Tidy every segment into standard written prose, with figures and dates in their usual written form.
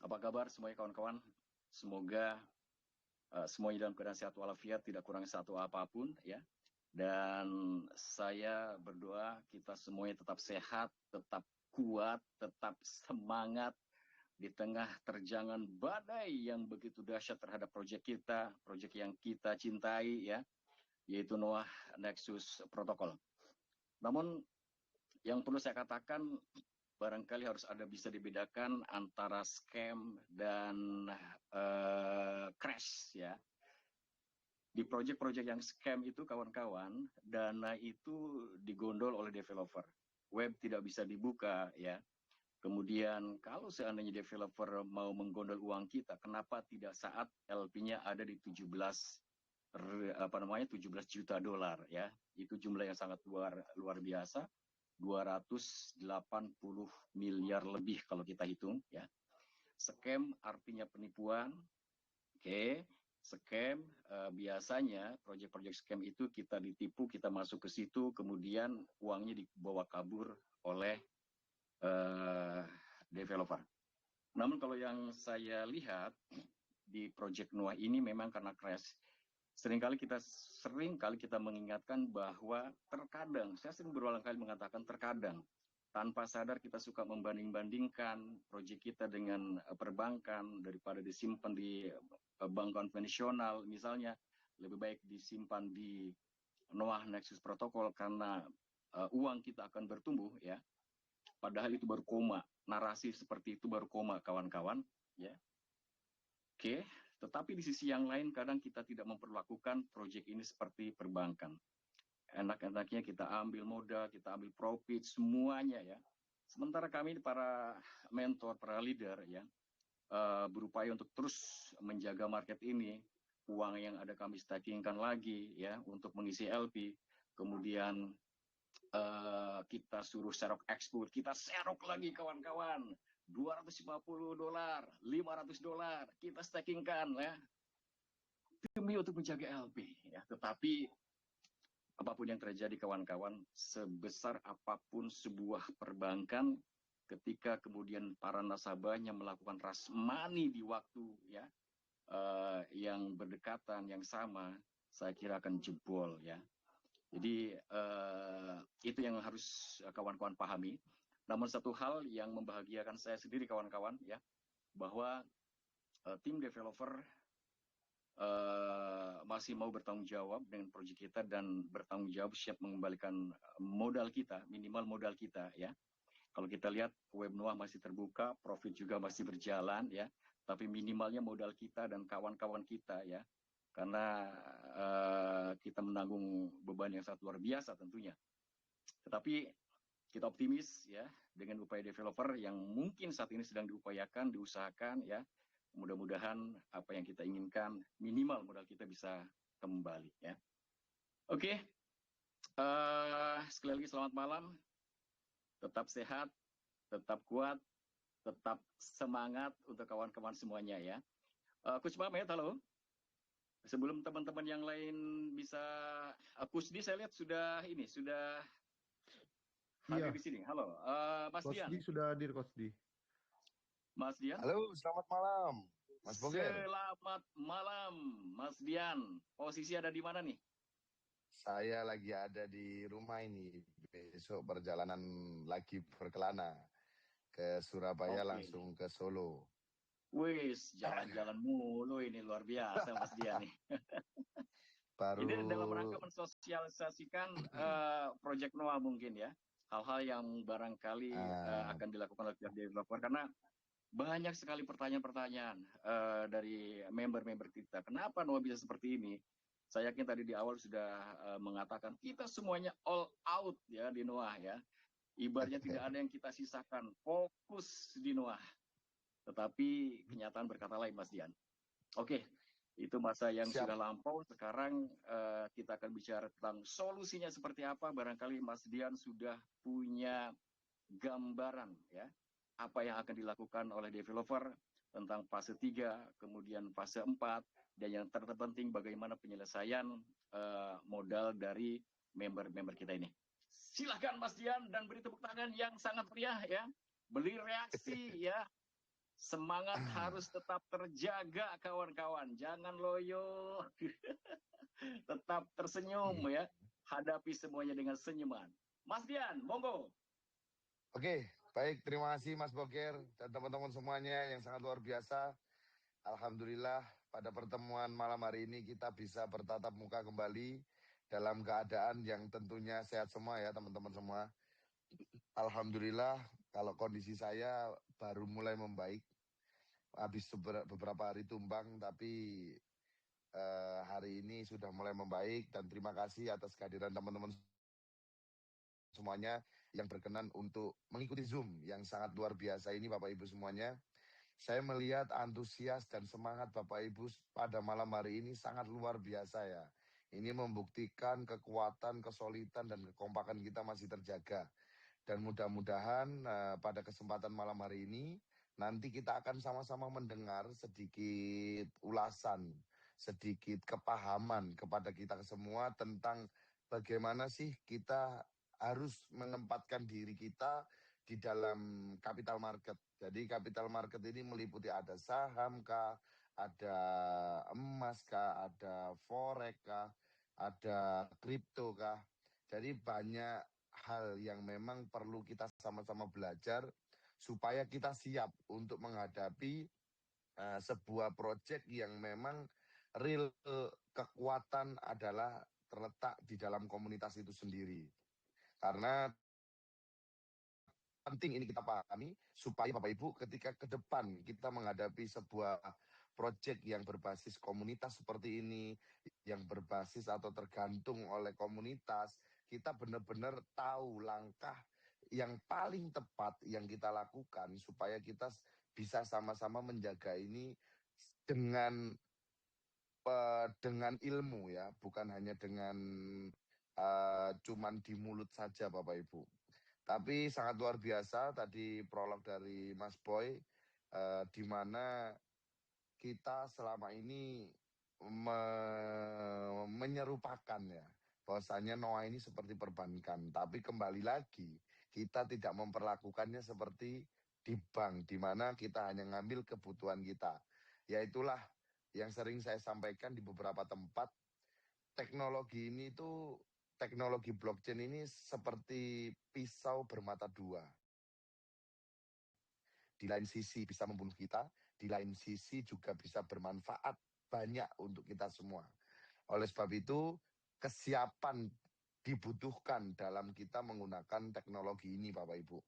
Apa kabar semuanya kawan-kawan? Semoga semuanya dalam keadaan sehat walafiat, tidak kurang satu apapun ya. Dan saya berdoa kita semuanya tetap sehat, tetap kuat, tetap semangat di tengah terjangan badai yang begitu dahsyat terhadap proyek yang kita cintai ya, yaitu Noah Nexus Protocol. Namun yang perlu saya katakan, barangkali harus ada bisa dibedakan antara scam dan crash ya. Di proyek-proyek yang scam itu kawan-kawan, dana itu digondol oleh developer. Web tidak bisa dibuka ya. Kemudian kalau seandainya developer mau menggondol uang kita, kenapa tidak saat LP-nya ada di 17 juta dolar ya. Itu jumlah yang sangat luar biasa. 280 miliar lebih kalau kita hitung ya. Scam artinya penipuan. Oke, scam biasanya proyek-proyek scam itu kita ditipu, kita masuk ke situ, kemudian uangnya dibawa kabur oleh developer. Namun kalau yang saya lihat di proyek Noah ini memang karena crash, seringkali kita mengingatkan bahwa terkadang, saya sering berulang kali mengatakan terkadang, tanpa sadar kita suka membanding-bandingkan proyek kita dengan perbankan daripada disimpan di bank konvensional. Misalnya, lebih baik disimpan di Noah Nexus Protocol karena uang kita akan bertumbuh ya. Padahal itu baru koma. Narasi seperti itu baru koma, kawan-kawan. Ya. Oke, tetapi di sisi yang lain kadang kita tidak memperlakukan proyek ini seperti perbankan. Enak-enaknya kita ambil modal, kita ambil profit, semuanya ya. Sementara kami para mentor, para leader ya, berupaya untuk terus menjaga market ini. Uang yang ada kami stakingkan lagi ya untuk mengisi LP. Kemudian kita suruh serok ekspor, kita serok lagi kawan-kawan. $250, $500, kita stakingkan ya. Demi untuk menjaga LP ya. Tetapi apapun yang terjadi kawan-kawan, sebesar apapun sebuah perbankan, ketika kemudian para nasabahnya melakukan rush money di waktu ya yang berdekatan, yang sama, saya kira akan jebol ya. Jadi itu yang harus kawan-kawan pahami. Namun satu hal yang membahagiakan saya sendiri kawan-kawan ya, bahwa tim developer masih mau bertanggung jawab dengan proyek kita dan bertanggung jawab siap mengembalikan modal kita, minimal modal kita ya. Kalau kita lihat web Noah masih terbuka, profit juga masih berjalan ya, tapi minimalnya modal kita dan kawan-kawan kita ya, karena kita menanggung beban yang sangat luar biasa tentunya. Tetapi kita optimis ya dengan upaya developer yang mungkin saat ini sedang diupayakan, diusahakan ya. Mudah-mudahan apa yang kita inginkan minimal modal kita bisa kembali ya. Oke, sekali lagi selamat malam. Tetap sehat, tetap kuat, tetap semangat untuk kawan-kawan semuanya ya. Coach Mamet, halo. Sebelum teman-teman yang lain bisa, Coach Di saya lihat sudah hadir di sini. Halo, Mas Coach Dian. Di sudah hadir, Coach Di. Mas Dian. Halo, selamat malam, Mas Boger. Selamat malam, Mas Dian. Posisi ada di mana nih? Saya lagi ada di rumah ini. Besok perjalanan lagi berkelana ke Surabaya langsung ke Solo. Wis, jalan-jalan mulu ini luar biasa Mas Dian nih. Baru Ini dalam rangka mensosialisasikan Project Noah mungkin ya. Hal-hal yang barangkali akan dilakukan oleh pihak developer karena banyak sekali pertanyaan-pertanyaan dari member-member kita. Kenapa Noah bisa seperti ini? Saya yakin tadi di awal sudah mengatakan kita semuanya all out ya di Noah ya. Ibaratnya tidak ada yang kita sisakan, fokus di Noah. Tetapi kenyataan berkata lain, Mas Dian. Oke, itu masa yang Siap. sudah lampau. Sekarang kita akan bicara tentang solusinya seperti apa. Barangkali Mas Dian sudah punya gambaran ya, apa yang akan dilakukan oleh developer tentang fase 3, kemudian fase 4, dan yang terpenting bagaimana penyelesaian modal dari member-member kita ini. Silahkan Mas Dian dan beri tepuk tangan yang sangat meriah ya. Beli reaksi ya. Semangat harus tetap terjaga, kawan-kawan. Jangan loyo. Tetap tersenyum ya. Hadapi semuanya dengan senyuman. Mas Dian, monggo. Oke, baik. Terima kasih Mas Boker dan teman-teman semuanya yang sangat luar biasa. Alhamdulillah pada pertemuan malam hari ini kita bisa bertatap muka kembali dalam keadaan yang tentunya sehat semua ya teman-teman semua. Alhamdulillah kalau kondisi saya baru mulai membaik. Habis beberapa hari tumbang tapi hari ini sudah mulai membaik dan terima kasih atas kehadiran teman-teman semuanya yang berkenan untuk mengikuti Zoom yang sangat luar biasa ini Bapak Ibu semuanya. Saya melihat antusias dan semangat Bapak Ibu pada malam hari ini sangat luar biasa ya. Ini membuktikan kekuatan, kesolidan, dan kekompakan kita masih terjaga. Dan mudah-mudahan pada kesempatan malam hari ini nanti kita akan sama-sama mendengar sedikit ulasan, sedikit kepahaman kepada kita semua tentang bagaimana sih kita harus menempatkan diri kita di dalam capital market. Jadi capital market ini meliputi ada saham kah, ada emas kah, ada forex kah, ada kripto kah. Jadi banyak hal yang memang perlu kita sama-sama belajar supaya kita siap untuk menghadapi sebuah proyek yang memang real kekuatan adalah terletak di dalam komunitas itu sendiri. Karena penting ini kita pahami supaya Bapak Ibu ketika ke depan kita menghadapi sebuah proyek yang berbasis komunitas seperti ini, yang berbasis atau tergantung oleh komunitas, kita benar-benar tahu langkah yang paling tepat yang kita lakukan supaya kita bisa sama-sama menjaga ini dengan dengan ilmu ya, bukan hanya dengan cuman di mulut saja Bapak Ibu. Tapi sangat luar biasa tadi prolog dari Mas Boy, di mana kita selama ini menyerupakan ya, bahwasanya Noah ini seperti perbankan. Tapi kembali lagi, kita tidak memperlakukannya seperti di bank, di mana kita hanya ngambil kebutuhan kita. Yaitulah yang sering saya sampaikan di beberapa tempat, teknologi ini tuh teknologi blockchain ini seperti pisau bermata dua. Di lain sisi bisa membunuh kita, di lain sisi juga bisa bermanfaat banyak untuk kita semua. Oleh sebab itu, kesiapan dibutuhkan dalam kita menggunakan teknologi ini, Bapak Ibu.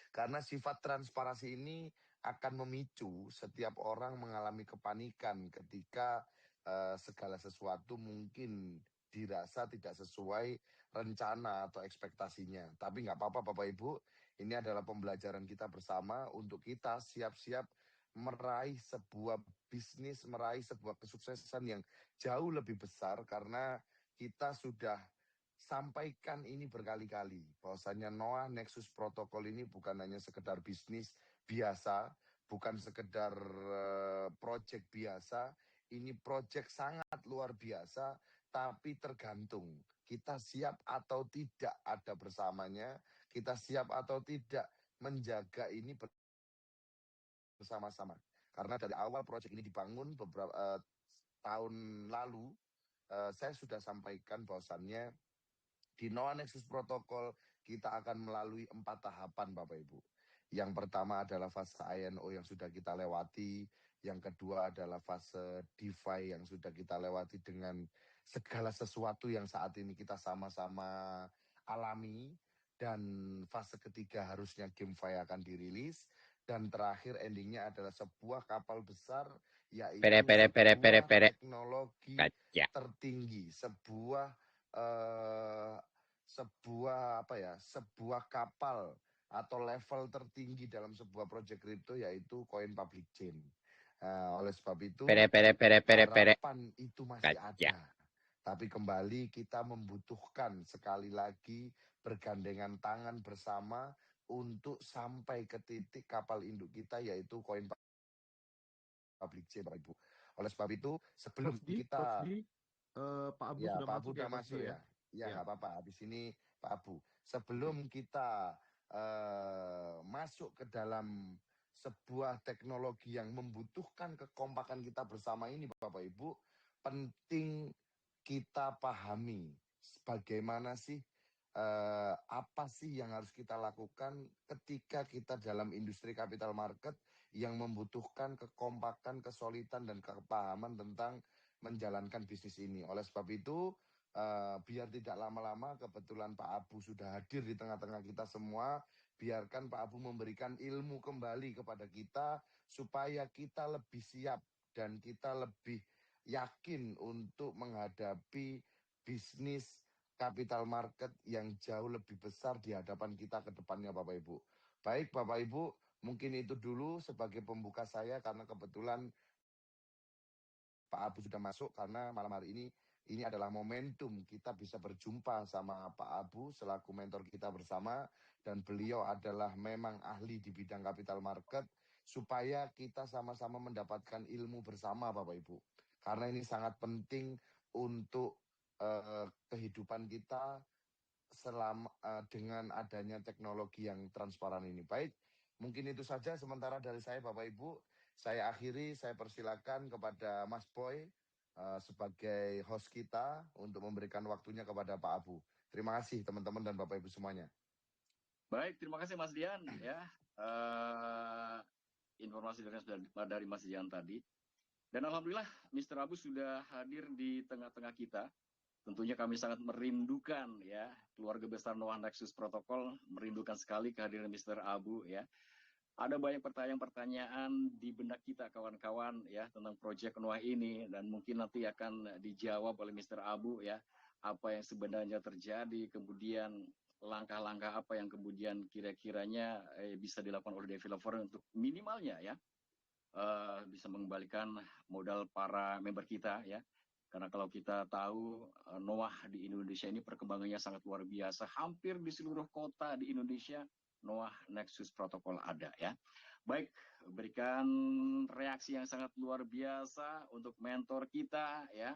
Karena sifat transparansi ini akan memicu setiap orang mengalami kepanikan ketika segala sesuatu mungkin dirasa tidak sesuai rencana atau ekspektasinya. Tapi nggak apa-apa Bapak Ibu, ini adalah pembelajaran kita bersama untuk kita siap-siap meraih sebuah bisnis, meraih sebuah kesuksesan yang jauh lebih besar karena kita sudah sampaikan ini berkali-kali bahwasanya Noah Nexus Protocol ini bukan hanya sekedar bisnis biasa, bukan sekedar project biasa, ini project sangat luar biasa, tapi tergantung kita siap atau tidak ada bersamanya, kita siap atau tidak menjaga ini bersama-sama. Karena dari awal proyek ini dibangun beberapa tahun lalu, saya sudah sampaikan bahwasannya di Noah Nexus Protocol kita akan melalui 4 tahapan Bapak Ibu. Yang pertama adalah fase INO yang sudah kita lewati, yang kedua adalah fase DeFi yang sudah kita lewati dengan segala sesuatu yang saat ini kita sama-sama alami, dan fase ketiga harusnya GameFi akan dirilis, dan terakhir endingnya adalah sebuah kapal besar yaitu sebuah teknologi tertinggi, eh, sebuah kapal atau level tertinggi dalam sebuah proyek kripto yaitu koin public chain. Oleh sebab itu harapan itu masih ada. Tapi kembali kita membutuhkan sekali lagi bergandengan tangan bersama untuk sampai ke titik kapal induk kita yaitu koin public chain Bapak Ibu. Oleh sebab itu sebelum kita Pak Abu ya, sudah Pak Abu masuk udah ya, Mas masuk Bro ya. Ya, ya? nggak apa-apa. Habis ini Pak Abu. Sebelum kita masuk ke dalam sebuah teknologi yang membutuhkan kekompakan kita bersama ini, Bapak Ibu, penting kita pahami bagaimana sih, apa sih yang harus kita lakukan ketika kita dalam industri capital market yang membutuhkan kekompakan, kesolidan, dan kepahaman tentang menjalankan bisnis ini. Oleh sebab itu, biar tidak lama-lama, kebetulan Pak Abu sudah hadir di tengah-tengah kita semua. Biarkan Pak Abu memberikan ilmu kembali kepada kita supaya kita lebih siap dan kita lebih yakin untuk menghadapi bisnis capital market yang jauh lebih besar di hadapan kita ke depannya, Bapak Ibu. Baik Bapak Ibu, mungkin itu dulu sebagai pembuka saya karena kebetulan Pak Abu sudah masuk, karena malam hari ini adalah momentum kita bisa berjumpa sama Pak Abu selaku mentor kita bersama, dan beliau adalah memang ahli di bidang capital market, supaya kita sama-sama mendapatkan ilmu bersama Bapak Ibu. Karena ini sangat penting untuk kehidupan kita selama dengan adanya teknologi yang transparan ini. Baik, mungkin itu saja sementara dari saya Bapak Ibu. Saya akhiri, saya persilakan kepada Mas Boy sebagai host kita untuk memberikan waktunya kepada Pak Abu. Terima kasih teman-teman dan Bapak Ibu semuanya. Baik, terima kasih Mas Dian ya. Informasi dari Mas Dian tadi. Dan alhamdulillah Mr. Abu sudah hadir di tengah-tengah kita. Tentunya kami sangat merindukan ya, keluarga besar Noah Nexus Protocol merindukan sekali kehadiran Mr. Abu ya. Ada banyak pertanyaan-pertanyaan di benak kita kawan-kawan ya tentang proyek Noah ini, dan mungkin nanti akan dijawab oleh Mr. Abu ya, apa yang sebenarnya terjadi, kemudian langkah-langkah apa yang kemudian kira-kiranya bisa dilakukan oleh developer untuk minimalnya ya bisa mengembalikan modal para member kita ya. Karena kalau kita tahu Noah di Indonesia ini perkembangannya sangat luar biasa. Hampir di seluruh kota di Indonesia Noah Nexus Protocol ada ya. Baik, berikan reaksi yang sangat luar biasa untuk mentor kita ya.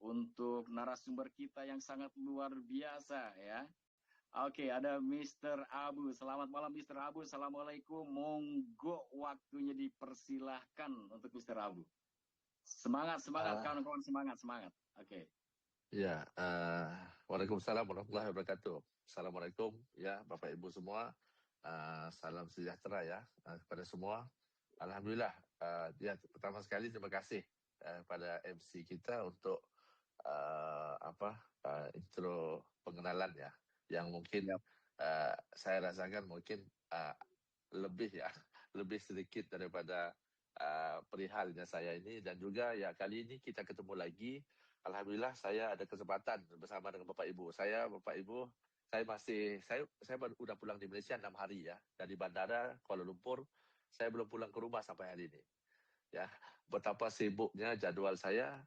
Untuk narasumber kita yang sangat luar biasa ya. Oke, ada Mr. Abu. Selamat malam Mr. Abu. Assalamualaikum. Monggo waktunya dipersilahkan untuk Mr. Abu. Semangat, kawan-kawan, semangat. Oke. Ya, Waalaikumsalam warahmatullahi wabarakatuh. Assalamualaikum ya Bapak Ibu semua. Salam sejahtera ya kepada semua. Alhamdulillah. Ya, pertama sekali terima kasih pada MC kita untuk intro pengenalan ya, yang mungkin saya rasakan mungkin lebih ya, lebih sedikit daripada perihalnya saya ini. Dan juga ya kali ini kita ketemu lagi. Alhamdulillah saya ada kesempatan bersama dengan Bapak Ibu. Bapak Ibu, saya baru udah pulang di Malaysia 6 hari ya, dari bandara Kuala Lumpur. Saya belum pulang ke rumah sampai hari ini. Ya, betapa sibuknya jadwal saya.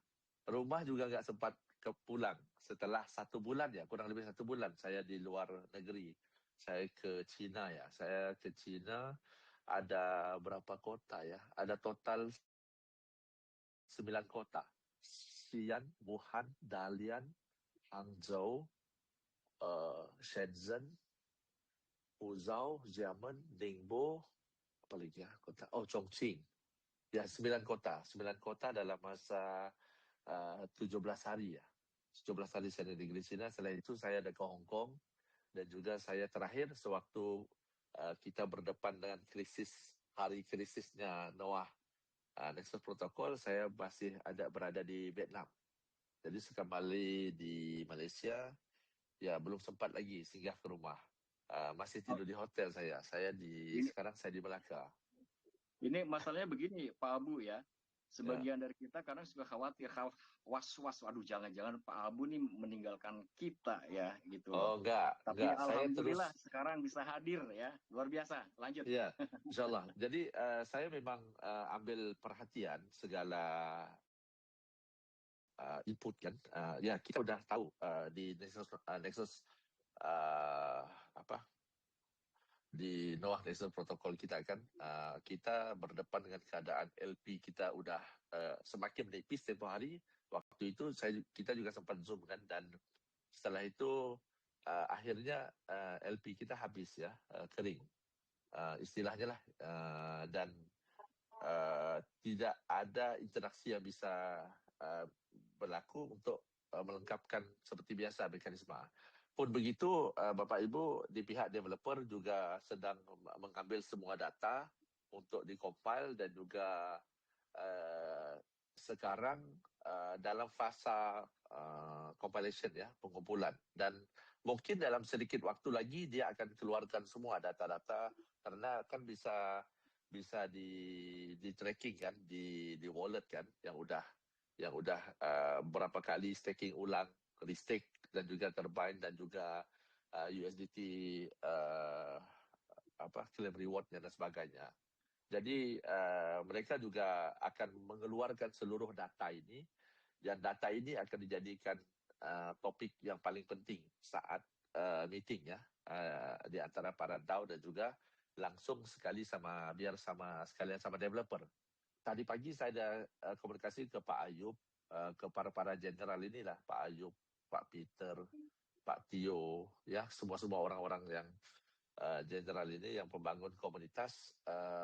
Rumah juga nggak sempat pulang setelah 1 bulan ya, kurang lebih 1 bulan saya di luar negeri. Saya ke China ya. Saya ke China ada berapa kota ya? Ada total 9 kota. Xi'an, Wuhan, Dalian, Hangzhou, Shenzhen, Huzhou, Xiamen, Ningbo, apa lagi ya kota? Oh, Chongqing. Ya, 9 kota. 9 kota dalam masa 17 hari ya. 17 hari saya di negeri China. Setelah itu saya ada ke Hong Kong. Dan juga saya terakhir sewaktu kita berdepan dengan hari krisisnya Noah Nexus Protocol, saya masih ada berada di Vietnam. Jadi sekembali di Malaysia, ya belum sempat lagi singgah ke rumah. Masih tidur di hotel saya. Sekarang saya di Melaka. Ini masalahnya begini Pak Abu ya. Sebagian dari kita kadang suka khawatir, was-was, aduh jangan-jangan Pak Abu nih meninggalkan kita ya gitu loh. Oh enggak. Tapi alhamdulillah Saya terus sekarang bisa hadir ya, luar biasa. Lanjut. ya, insyaallah. Jadi saya memang ambil perhatian segala input kan. Ya kita udah tahu di Nexus di Noah Nexus Protocol kita kan, kita berdepan dengan keadaan LP kita udah semakin menipis tempoh hari. Waktu itu kita juga sempat zoom kan, dan setelah itu akhirnya LP kita habis ya, kering istilahnya lah, dan tidak ada interaksi yang bisa berlaku untuk melengkapkan seperti biasa mekanisme. Pun begitu, Bapak Ibu di pihak developer juga sedang mengambil semua data untuk dikompil dan juga sekarang dalam fasa compilation ya, pengumpulan, dan mungkin dalam sedikit waktu lagi dia akan keluarkan semua data-data karena kan bisa di tracking kan di wallet kan yang udah berapa kali staking ulang, restake dan juga turbine dan juga USDT claim rewardnya dan sebagainya. Jadi mereka juga akan mengeluarkan seluruh data ini dan data ini akan dijadikan topik yang paling penting saat meeting ya di antara para DAO dan juga langsung sekali sekalian sama developer. Tadi pagi saya ada komunikasi ke Pak Ayub, ke para general inilah, Pak Ayub, Pak Peter, Pak Tio, ya semua orang-orang yang general ini yang pembangun komunitas,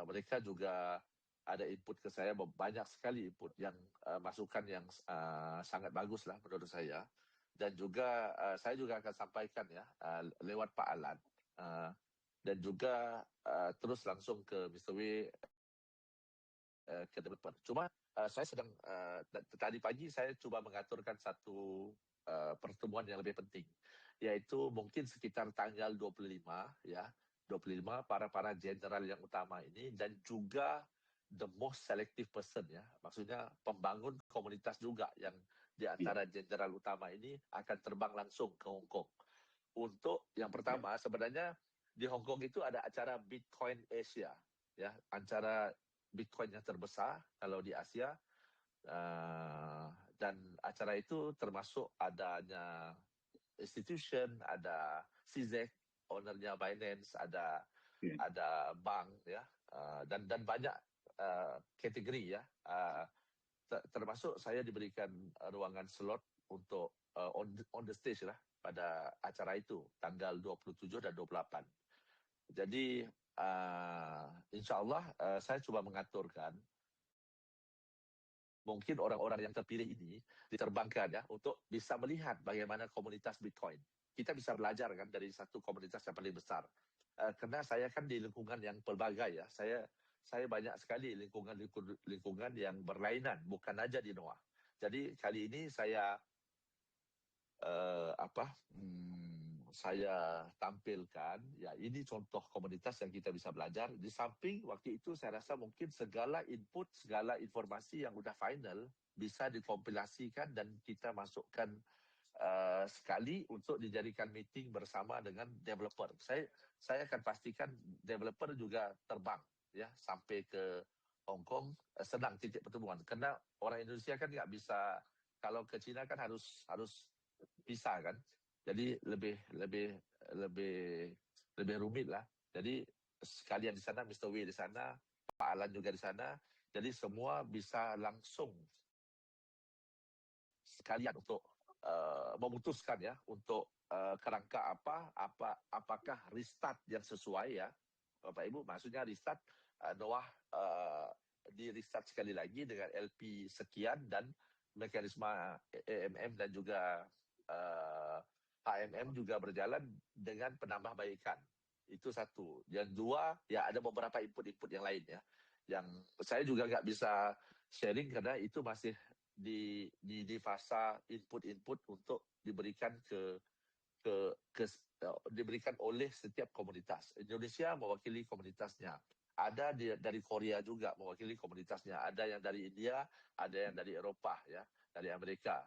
mereka juga ada input ke saya, banyak sekali input yang masukan yang sangat bagus lah menurut saya. Dan juga saya juga akan sampaikan ya lewat Pak Alan dan juga terus langsung ke Mr. W ke developer. Cuma saya sedang tadi pagi saya coba mengaturkan satu pertemuan yang lebih penting, yaitu mungkin sekitar tanggal 25 ya, 25 para general yang utama ini dan juga the most selective person ya, maksudnya pembangun komunitas juga yang di antara general utama ini akan terbang langsung ke Hong Kong. Untuk yang pertama sebenarnya di Hong Kong itu ada acara Bitcoin Asia ya, acara Bitcoin yang terbesar kalau di Asia, dan acara itu termasuk adanya institution, ada CZ, ownernya Binance, ada bank ya, dan banyak kategori ya, termasuk saya diberikan ruangan slot untuk on the stage lah pada acara itu tanggal 27 dan 28. Jadi insya Allah saya coba mengaturkan mungkin orang-orang yang terpilih ini diterbangkan ya untuk bisa melihat bagaimana komunitas Bitcoin. Kita bisa belajar kan dari satu komunitas yang paling besar. Karena saya kan di lingkungan yang pelbagai ya. Saya banyak sekali lingkungan yang berlainan, bukan aja di NOAH. Jadi kali ini saya saya tampilkan ya, ini contoh komunitas yang kita bisa belajar. Di samping waktu itu saya rasa mungkin segala input, segala informasi yang udah final bisa dikompilasikan dan kita masukkan sekali untuk dijadikan meeting bersama dengan developer. Saya akan pastikan developer juga terbang ya sampai ke Hong Kong, senang titik pertemuan. Karena orang Indonesia kan nggak bisa, kalau ke China kan harus bisa kan. Jadi lebih rumit lah. Jadi sekalian di sana, Mr. W di sana, Pak Alan juga di sana. Jadi semua bisa langsung sekalian untuk memutuskan ya untuk kerangka apakah restart yang sesuai ya, Bapak Ibu. Maksudnya restart NOAH di restart sekali lagi dengan LP sekian dan mekanisme AMM dan juga HMM juga berjalan dengan penambahbaikan. Itu satu. Yang dua, ya ada beberapa input-input yang lain ya. Yang saya juga nggak bisa sharing karena itu masih di fasa input-input untuk diberikan diberikan oleh setiap komunitas. Indonesia mewakili komunitasnya. Ada dari Korea juga mewakili komunitasnya. Ada yang dari India, ada yang dari Eropa ya, dari Amerika.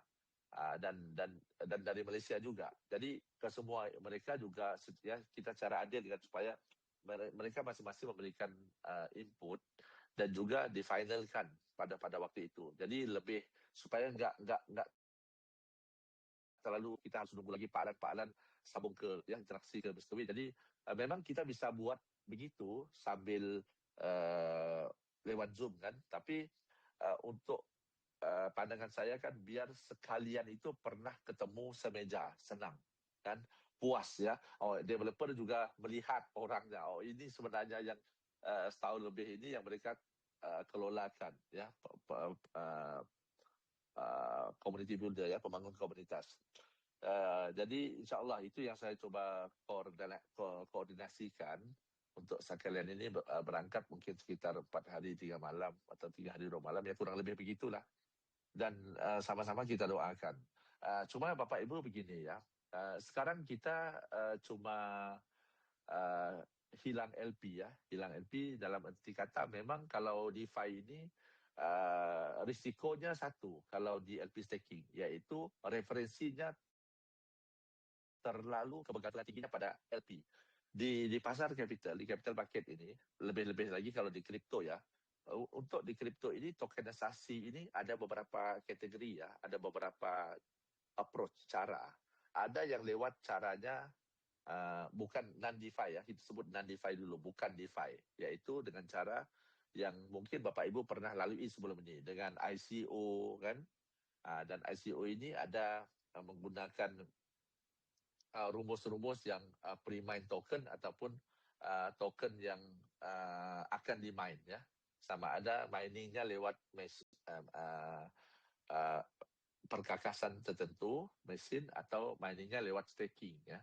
Dan dari Malaysia juga. Jadi ke semua mereka juga ya, kita cara adil kan supaya mereka masing-masing memberikan input dan juga difinalkan pada waktu itu. Jadi lebih supaya nggak terlalu kita harus nunggu lagi Pak Alan sambung ke ya, interaksi ke Mr. W. Jadi memang kita bisa buat begitu sambil lewat Zoom kan. Tapi untuk pandangan saya kan biar sekalian itu pernah ketemu semeja, senang kan, puas ya. Developer juga melihat orangnya. Ini sebenarnya yang setahun lebih ini yang mereka kelolakan ya community builder ya, pembangun komunitas. Jadi insyaAllah itu yang saya coba koordinasikan untuk sekalian ini berangkat mungkin sekitar 4 hari 3 malam atau 3 hari 2 malam ya, kurang lebih begitulah. Dan sama-sama kita doakan. Cuma Bapak Ibu begini ya, sekarang kita cuma hilang LP ya, hilang LP dalam arti kata memang kalau DeFi ini risikonya satu kalau di LP staking, yaitu referensinya terlalu kebergantungan tingginya pada LP. Di pasar capital, di capital market ini, lebih-lebih lagi kalau di kripto ya, untuk di kripto ini tokenisasi ini ada beberapa kategori ya, ada beberapa approach, cara. Ada yang lewat caranya bukan non-DeFi ya, kita sebut non-DeFi dulu, bukan DeFi, yaitu dengan cara yang mungkin Bapak Ibu pernah lalui sebelum ini, dengan ICO kan, dan ICO ini ada menggunakan rumus-rumus yang pre-mine token ataupun token yang akan di-mine ya. Sama ada miningnya lewat perkakasan tertentu, mesin, atau miningnya lewat staking ya.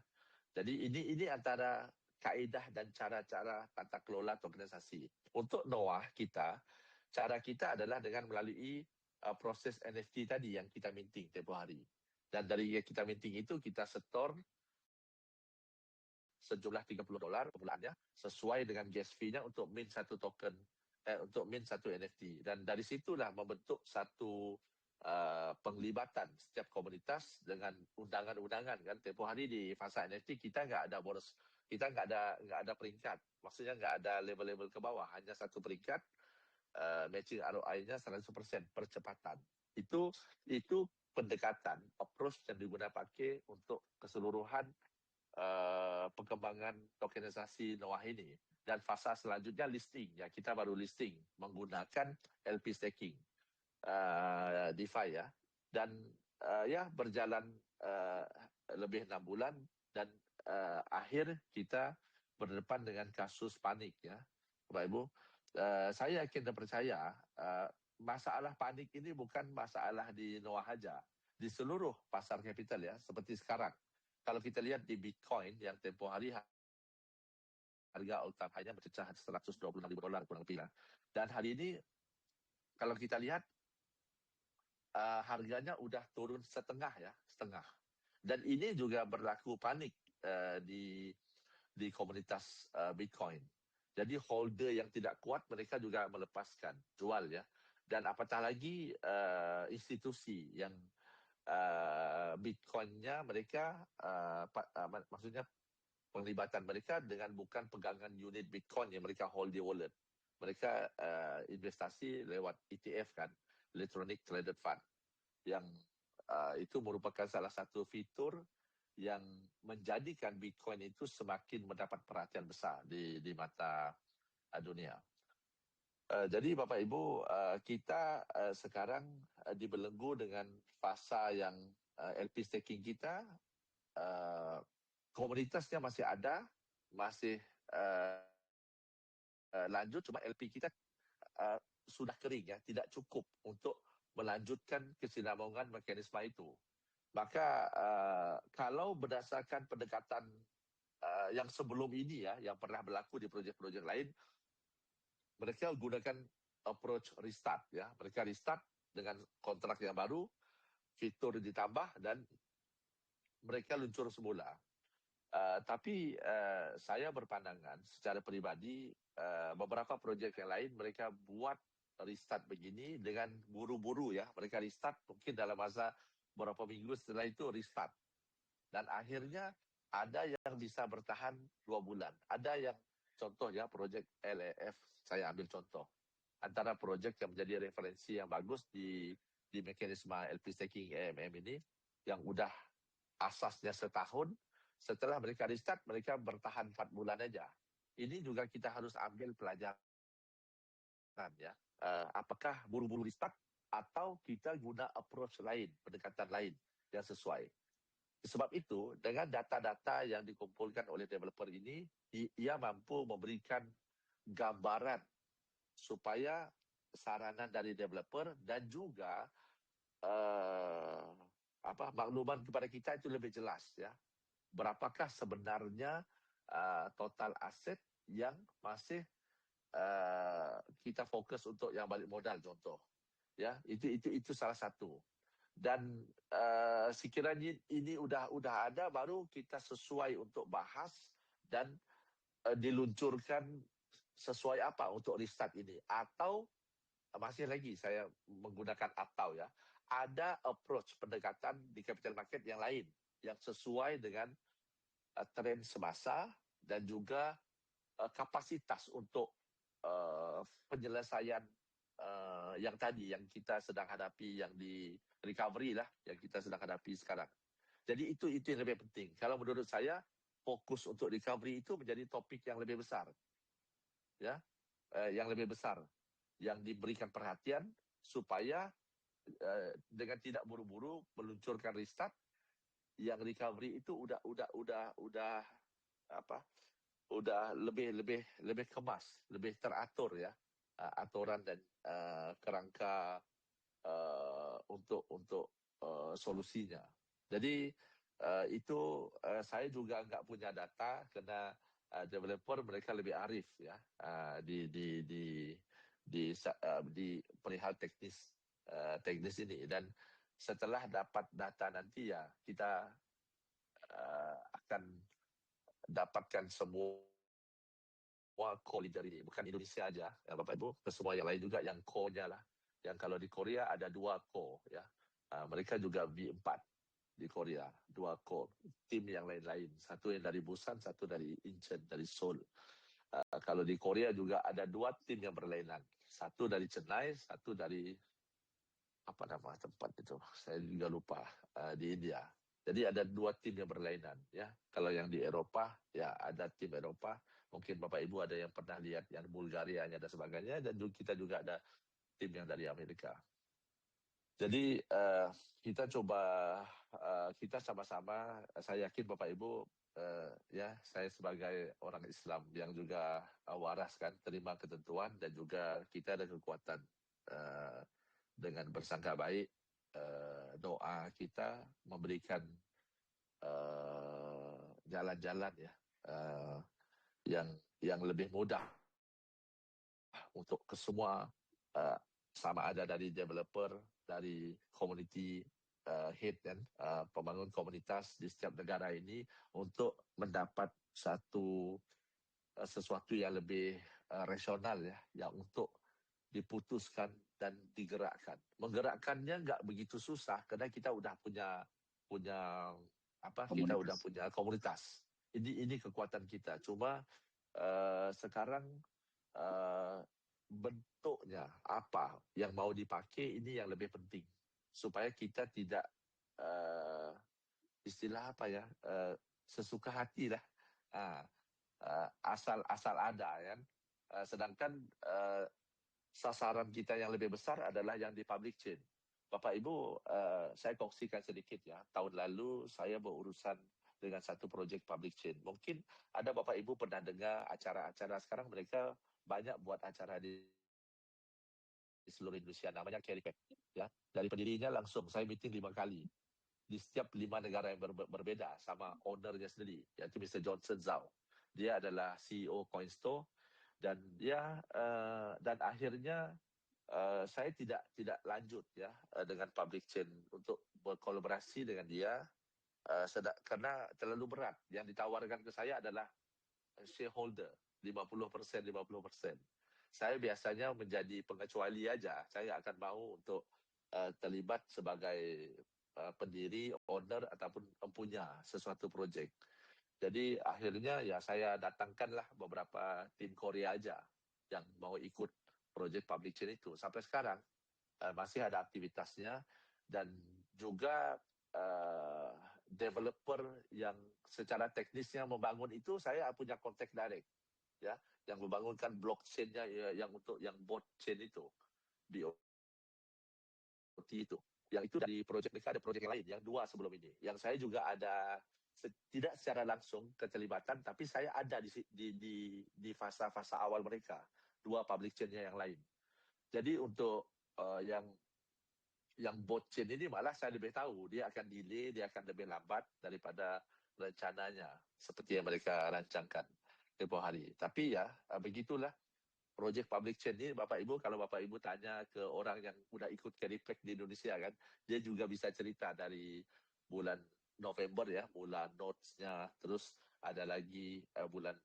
Jadi ini antara kaedah dan cara-cara tata kelola tokenisasi. Untuk Noah kita, cara kita adalah dengan melalui proses NFT tadi yang kita minting tempoh hari. Dan dari yang kita minting itu kita setor sejumlah $30 permulaannya sesuai dengan gas fee-nya untuk mint satu token, untuk mint satu NFT. Dan dari situlah membentuk satu penglibatan setiap komunitas dengan undangan-undangan kan. Tempoh hari di fasa NFT kita nggak ada bonus, kita nggak ada peringkat, maksudnya nggak ada level-level ke bawah, hanya satu peringkat, matching ROI-nya 100% percepatan. Itu pendekatan approach yang digunakan pakai untuk keseluruhan pengembangan tokenisasi Noah ini. Dan fasa selanjutnya listing ya, kita baru listing menggunakan LP staking DeFi ya, dan ya berjalan lebih 6 bulan dan akhir kita berdepan dengan kasus panik ya Bapak Ibu. Saya yakin dan percaya masalah panik ini bukan masalah di Noah saja, di seluruh pasar kapital ya, seperti sekarang. Kalau kita lihat di Bitcoin yang tempoh hari harga all time high-nya bercecah $126.000 kurang lebih lah. Dan hari ini kalau kita lihat harganya udah turun setengah. Dan ini juga berlaku panik di komunitas Bitcoin. Jadi holder yang tidak kuat mereka juga melepaskan, jual ya. Dan apatah lagi institusi yang Bitcoin-nya mereka maksudnya penglibatan mereka dengan bukan pegangan unit Bitcoin yang mereka hold di wallet. Mereka investasi lewat ETF kan, Electronic Traded Fund, yang itu merupakan salah satu fitur yang menjadikan Bitcoin itu semakin mendapat perhatian besar di mata dunia. Jadi Bapak Ibu, kita sekarang dibelenggu dengan fasa yang LP staking kita, komunitasnya masih ada, masih lanjut, cuma LP kita sudah kering ya, tidak cukup untuk melanjutkan kesinambungan mekanisme itu. Maka kalau berdasarkan pendekatan yang sebelum ini ya, yang pernah berlaku di proyek-proyek lain, mereka gunakan approach restart ya. Mereka restart dengan kontrak yang baru, fitur ditambah, dan mereka luncur semula. Tapi saya berpandangan secara pribadi beberapa proyek yang lain mereka buat restart begini dengan buru-buru ya. Mereka restart mungkin dalam masa beberapa minggu, setelah itu restart. Dan akhirnya ada yang bisa bertahan 2 bulan. Ada yang contoh ya, proyek LEF saya ambil contoh. Antara proyek yang menjadi referensi yang bagus di mekanisme LP staking EMM ini, yang udah asasnya setahun, setelah mereka restart, mereka bertahan 4 bulan aja. Ini juga kita harus ambil pelajaran ya. Apakah buru-buru restart atau kita guna approach lain, pendekatan lain yang sesuai. Sebab itu, dengan data-data yang dikumpulkan oleh developer ini, ia mampu memberikan gambaran supaya saranan dari developer dan juga makluman kepada kita itu lebih jelas ya. Berapakah sebenarnya total aset yang masih kita fokus untuk yang balik modal contoh. Ya, itu salah satu. Dan sekiranya ini udah ada, baru kita sesuai untuk bahas dan diluncurkan sesuai apa untuk restart ini. Atau masih lagi saya menggunakan atau ya, ada approach pendekatan di capital market yang lain yang sesuai dengan tren semasa dan juga kapasitas untuk penyelesaian yang tadi yang kita sedang hadapi, yang di recovery lah yang kita sedang hadapi sekarang. Jadi itu yang lebih penting. Kalau menurut saya fokus untuk recovery itu menjadi topik yang lebih besar, ya, yang lebih besar, yang diberikan perhatian supaya dengan tidak buru-buru meluncurkan restart, yang recovery itu udah lebih kemas, lebih teratur ya, aturan dan kerangka untuk solusinya. Jadi itu saya juga nggak punya data karena developer mereka lebih arif ya di perihal teknis ini. Dan setelah dapat data nanti ya kita akan dapatkan semua core leader ini, bukan Indonesia aja ya Bapak Ibu, ke semua yang lain juga yang core-nya lah. Yang kalau di Korea ada 2 core ya. Mereka juga V4 di Korea, 2 core. Tim yang lain-lain, satu yang dari Busan, satu dari Incheon, dari Seoul. Kalau di Korea juga ada 2 tim yang berlainan, satu dari Chennai, satu dari apa nama tempat itu, saya juga lupa, di India. Jadi ada 2 tim yang berlainan ya. Kalau yang di Eropa ya ada tim Eropa, mungkin Bapak Ibu ada yang pernah lihat yang Bulgaria dan sebagainya, dan kita juga ada tim yang dari Amerika. Jadi kita coba kita sama-sama, saya yakin Bapak Ibu ya, saya sebagai orang Islam yang juga waras kan, terima ketentuan, dan juga kita ada kekuatan dengan bersangka baik, doa kita memberikan jalan-jalan ya yang lebih mudah untuk ke semua, sama ada dari developer, dari community head dan pembangun komunitas di setiap negara ini, untuk mendapat sesuatu yang lebih rasional ya, yang untuk diputuskan dan digerakkan. Menggerakkannya nggak begitu susah karena kita udah punya kita udah punya komunitas. Ini kekuatan kita. Cuma sekarang bentuknya apa yang mau dipakai, ini yang lebih penting supaya kita tidak istilah apa ya, sesuka hati lah, asal ada kan. Sedangkan sasaran kita yang lebih besar adalah yang di public chain. Bapak Ibu, saya kongsikan sedikit ya. Tahun lalu saya berurusan dengan satu proyek public chain. Mungkin ada Bapak Ibu pernah dengar acara-acara, sekarang mereka banyak buat acara di seluruh Indonesia, namanya Carry Pack. Ya. Dari pendirinya langsung saya meeting 5 kali di setiap 5 negara yang berbeda sama ownernya sendiri, yaitu Mr. Johnson Zhao. Dia adalah CEO Coinstore, dan dia dan akhirnya saya tidak lanjut ya dengan public chain untuk berkolaborasi dengan dia, karena terlalu berat. Yang ditawarkan ke saya adalah shareholder 50%. Saya biasanya menjadi pengecuali aja. Saya akan mau untuk terlibat sebagai pendiri, owner, ataupun empunya sesuatu project. Jadi akhirnya ya saya datangkanlah beberapa tim Korea aja yang mau ikut project public chain itu. Sampai sekarang masih ada aktivitasnya, dan juga developer yang secara teknisnya membangun itu saya punya kontak direct ya, yang membangunkan blockchain-nya ya, yang untuk yang bot chain itu, BOT itu. Yang itu dari project mereka ada project yang lain, yang 2 sebelum ini. Yang saya juga ada tidak secara langsung keterlibatan, tapi saya ada di fasa-fasa awal mereka, 2 public chain-nya yang lain. Jadi untuk yang bot chain ini malah saya lebih tahu dia akan delay, dia akan lebih lambat daripada rencananya seperti yang mereka rancangkan tempoh hari. Tapi ya begitulah projek public chain ni. Bapak Ibu, kalau Bapak Ibu tanya ke orang yang sudah ikut carry pack di Indonesia kan, dia juga bisa cerita dari bulan November ya, mula notes-nya, terus ada lagi bulan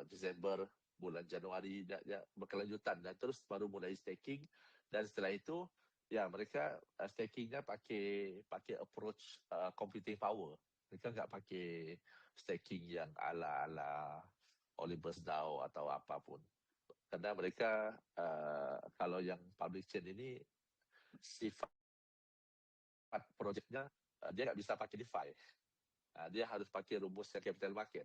Desember, bulan Januari, dia berkelanjutan dan terus baru mulai staking. Dan setelah itu ya mereka stakingnya pakai approach computing power. Mereka nggak pakai staking yang ala Olympus DAO atau apapun. Karena mereka kalau yang public chain ini sifat projectnya dia nggak bisa pakai DeFi. Dia harus pakai rumus capital market.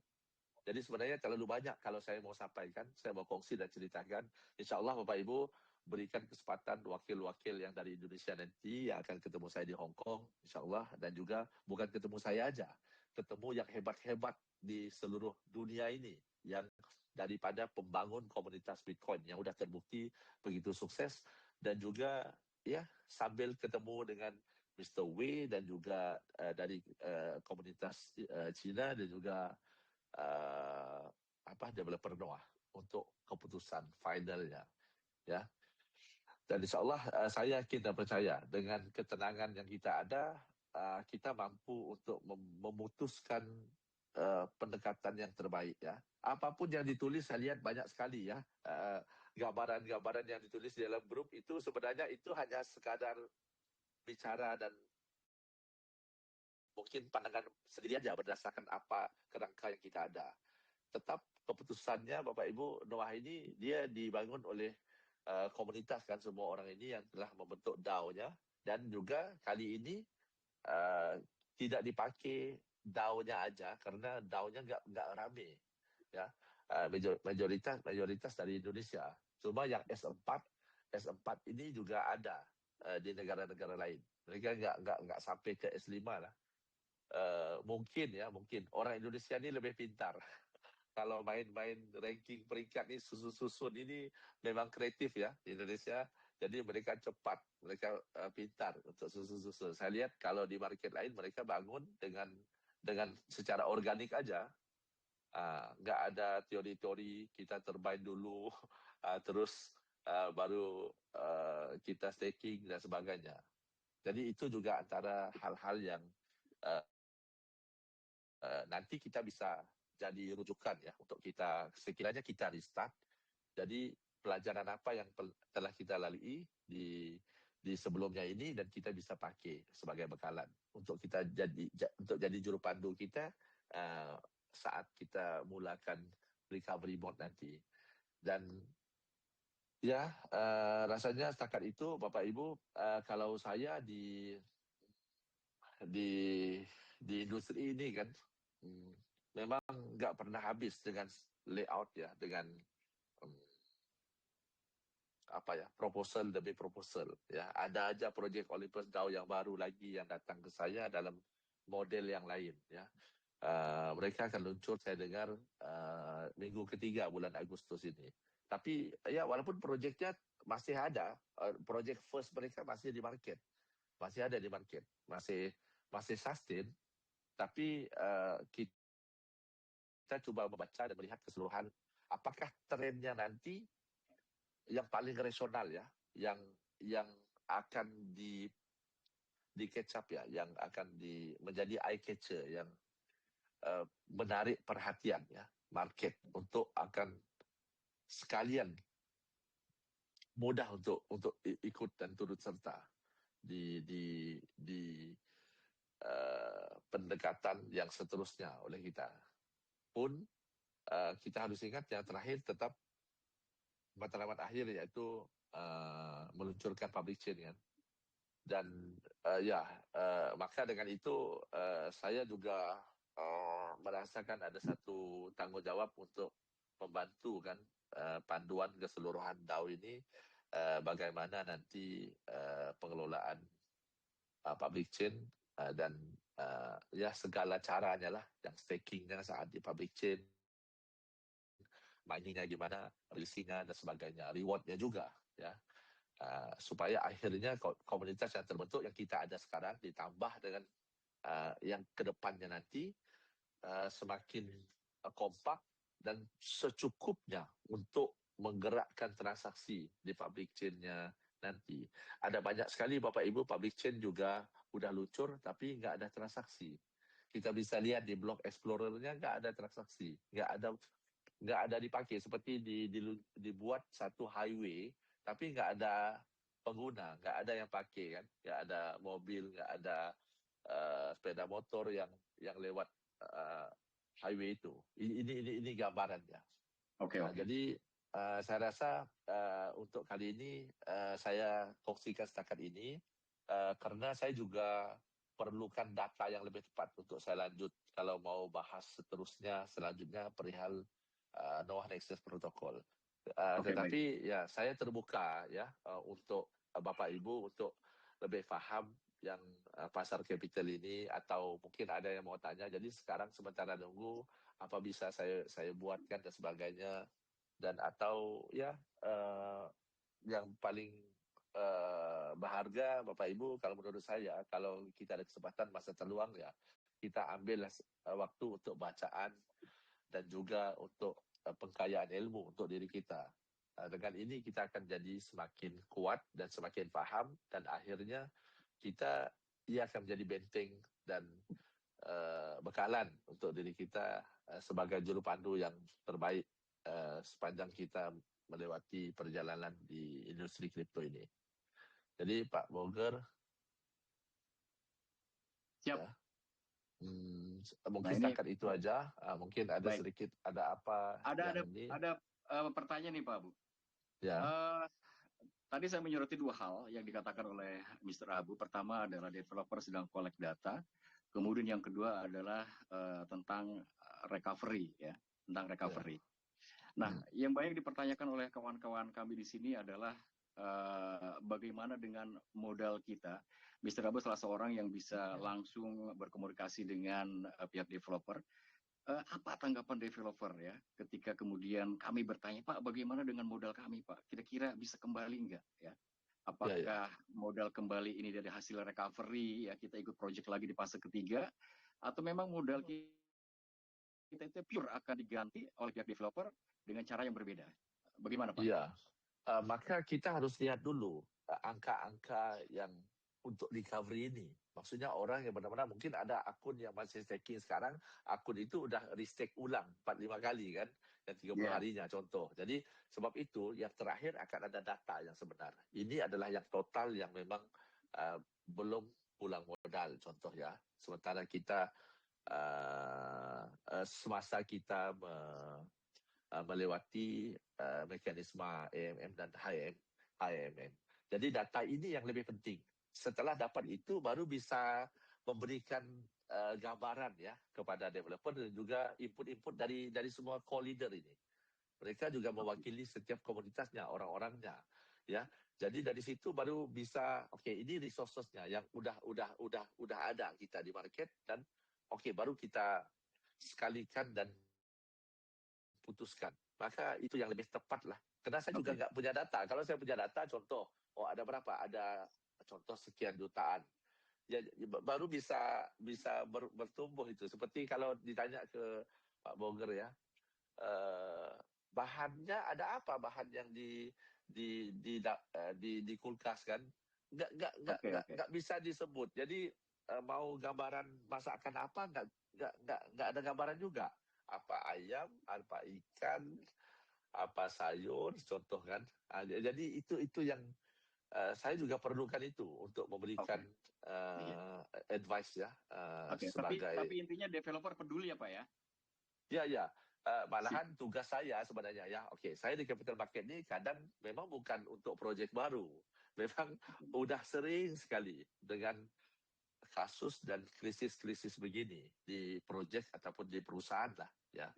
Jadi sebenarnya terlalu banyak kalau saya mau sampaikan, saya mau kongsi dan ceritakan. Insya Allah Bapak Ibu berikan kesempatan wakil-wakil yang dari Indonesia nanti yang akan ketemu saya di Hong Kong, insya Allah. Dan juga bukan ketemu saya aja, ketemu yang hebat-hebat di seluruh dunia ini, yang daripada pembangun komunitas Bitcoin yang udah terbukti begitu sukses. Dan juga ya sambil ketemu dengan Mr. Wei dan juga dari komunitas Cina dan juga developer Noah untuk keputusan finalnya ya. Dan insya Allah saya yakin dan percaya dengan ketenangan yang kita ada, kita mampu untuk memutuskan pendekatan yang terbaik ya. Apapun yang ditulis saya lihat banyak sekali ya, gambaran-gambaran yang ditulis di dalam grup itu sebenarnya itu hanya sekadar bicara dan mungkin pandangan sendiri aja berdasarkan apa kerangka yang kita ada. Tetap keputusannya Bapak Ibu, Noah ini dia dibangun oleh komunitas kan, semua orang ini yang telah membentuk DAO-nya. Dan juga kali ini tidak dipakai DAO-nya aja karena DAO-nya nggak rame ya. Mayoritas dari Indonesia. Cuma yang S4 ini juga ada di negara-negara lain. Mereka nggak sampai ke S5 lah. Mungkin orang Indonesia ini lebih pintar. Kalau main-main ranking peringkat ini susun ini memang kreatif ya di Indonesia. Jadi mereka cepat, mereka pintar untuk susun. Saya lihat kalau di market lain mereka bangun dengan secara organik aja. Nggak ada teori-teori kita terbaik dulu, terus baru kita staking dan sebagainya. Jadi itu juga antara hal-hal yang nanti kita bisa jadi rujukan ya untuk kita sekiranya kita restart. Jadi pelajaran apa yang telah kita lalui di sebelumnya ini dan kita bisa pakai sebagai bekalan untuk kita jadi juru pandu kita saat kita mulakan recovery mode nanti. Dan ya rasanya setakat itu Bapak Ibu, kalau saya di industri ini kan memang nggak pernah habis dengan layout ya, dengan proposal demi proposal ya. Ada aja project Olympus DAO yang baru lagi yang datang ke saya dalam model yang lain ya. Mereka akan luncur saya dengar minggu ketiga bulan Agustus ini. Tapi ya walaupun projectnya masih ada, project first mereka masih di market, masih ada di market, masih sustain. Tapi kita coba membaca dan melihat keseluruhan apakah trennya nanti yang paling rasional ya, yang akan di catch up ya, yang akan menjadi eye catcher, yang menarik perhatian ya market untuk akan sekalian mudah untuk ikut dan turut serta di pendekatan yang seterusnya oleh kita. Pun kita harus ingat yang terakhir tetap matlamat akhir, yaitu meluncurkan public chain kan. Dan maka dengan itu saya juga merasakan ada satu tanggung jawab untuk membantu kan panduan keseluruhan DAO ini, bagaimana nanti pengelolaan public chain dan ya segala caranya lah, yang stakingnya saat di public chain, miningnya gimana, releasingnya dan sebagainya, rewardnya juga ya. supaya akhirnya komunitas yang terbentuk yang kita ada sekarang ditambah dengan yang kedepannya nanti semakin kompak dan secukupnya untuk menggerakkan transaksi di public chain-nya nanti. Ada banyak sekali Bapak Ibu public chain juga udah lucur tapi nggak ada transaksi. Kita bisa lihat di blog Explorer-nya nggak ada transaksi, nggak ada dipakai, seperti dibuat satu highway tapi nggak ada pengguna, nggak ada yang pakai kan, nggak ada mobil, nggak ada sepeda motor yang lewat highway itu. Ini gambarannya. Oke. Jadi saya rasa untuk kali ini saya kongsikan setakat ini karena saya juga perlukan data yang lebih tepat untuk saya lanjut kalau mau bahas selanjutnya perihal Noah Nexus Protocol. Tetapi ya saya terbuka ya untuk Bapak Ibu untuk lebih paham yang pasar capital ini, atau mungkin ada yang mau tanya. Jadi sekarang sementara nunggu apa bisa saya buatkan dan sebagainya, dan atau ya yang paling berharga Bapak Ibu, kalau menurut saya, kalau kita ada kesempatan masa terluang ya kita ambil waktu untuk bacaan dan juga untuk pengkayaan ilmu untuk diri kita. Dengan ini kita akan jadi semakin kuat dan semakin paham, dan akhirnya kita akan menjadi benteng dan bekalan untuk diri kita sebagai juru pandu yang terbaik sepanjang kita melewati perjalanan di industri kripto ini. Jadi Pak Boger, siap. Ya, mungkin setakat itu aja. Mungkin ada baik. Sedikit ada apa? Ada pertanyaan nih Pak Abu. Ya. Tadi saya menyoroti dua hal yang dikatakan oleh Mr. Abu. Pertama adalah developer sedang collect data. Kemudian yang kedua adalah tentang recovery, ya, tentang recovery. Nah, yang banyak dipertanyakan oleh kawan-kawan kami di sini adalah bagaimana dengan modal kita. Mr. Abu salah seorang yang bisa langsung berkomunikasi dengan pihak developer. Apa tanggapan developer ya ketika kemudian kami bertanya, Pak, bagaimana dengan modal kami, Pak? Kira-kira bisa kembali enggak ya? Apakah modal kembali ini dari hasil recovery, ya kita ikut project lagi di fase ketiga, atau memang modal kita itu pure akan diganti oleh pihak developer dengan cara yang berbeda? Bagaimana Pak? Iya, maka kita harus lihat dulu angka-angka yang untuk recovery ini. Maksudnya orang yang benar-benar mungkin ada akun yang masih staking sekarang, akun itu udah restake ulang 4-5 kali kan, dan 30 harinya contoh. Jadi sebab itu yang terakhir akan ada data yang sebenar. Ini adalah yang total yang memang belum pulang modal contoh ya. Sementara kita semasa kita melewati mekanisme AMM dan HMM. Jadi data ini yang lebih penting. Setelah dapat itu baru bisa memberikan gambaran ya kepada developer dan juga input-input dari semua co-leader ini. Mereka juga mewakili setiap komunitasnya, orang-orangnya, ya. Jadi dari situ baru bisa, oke, ini resources-nya yang udah ada kita di market, dan baru kita sekalikan dan putuskan. Maka itu yang lebih tepat lah. Karena saya juga nggak punya data. Kalau saya punya data, contoh, ada berapa? Ada contoh sekian jutaan. Ya, baru bisa bertumbuh itu. Seperti kalau ditanya ke Pak Boger ya, bahannya ada apa? Bahan yang di kulkas kan? Nggak bisa disebut. Jadi mau gambaran masakan apa? Nggak ada gambaran juga. Apa ayam, apa ikan, apa sayur, contoh kan. Jadi itu yang saya juga perlukan itu untuk memberikan advice ya. Sebagai. Tapi intinya developer peduli ya Pak ya? Ya. Malahan tugas saya sebenarnya ya. Saya di capital market ini kadang memang bukan untuk proyek baru. Memang udah sering sekali dengan kasus dan krisis-krisis begini di proyek ataupun di perusahaan lah ya.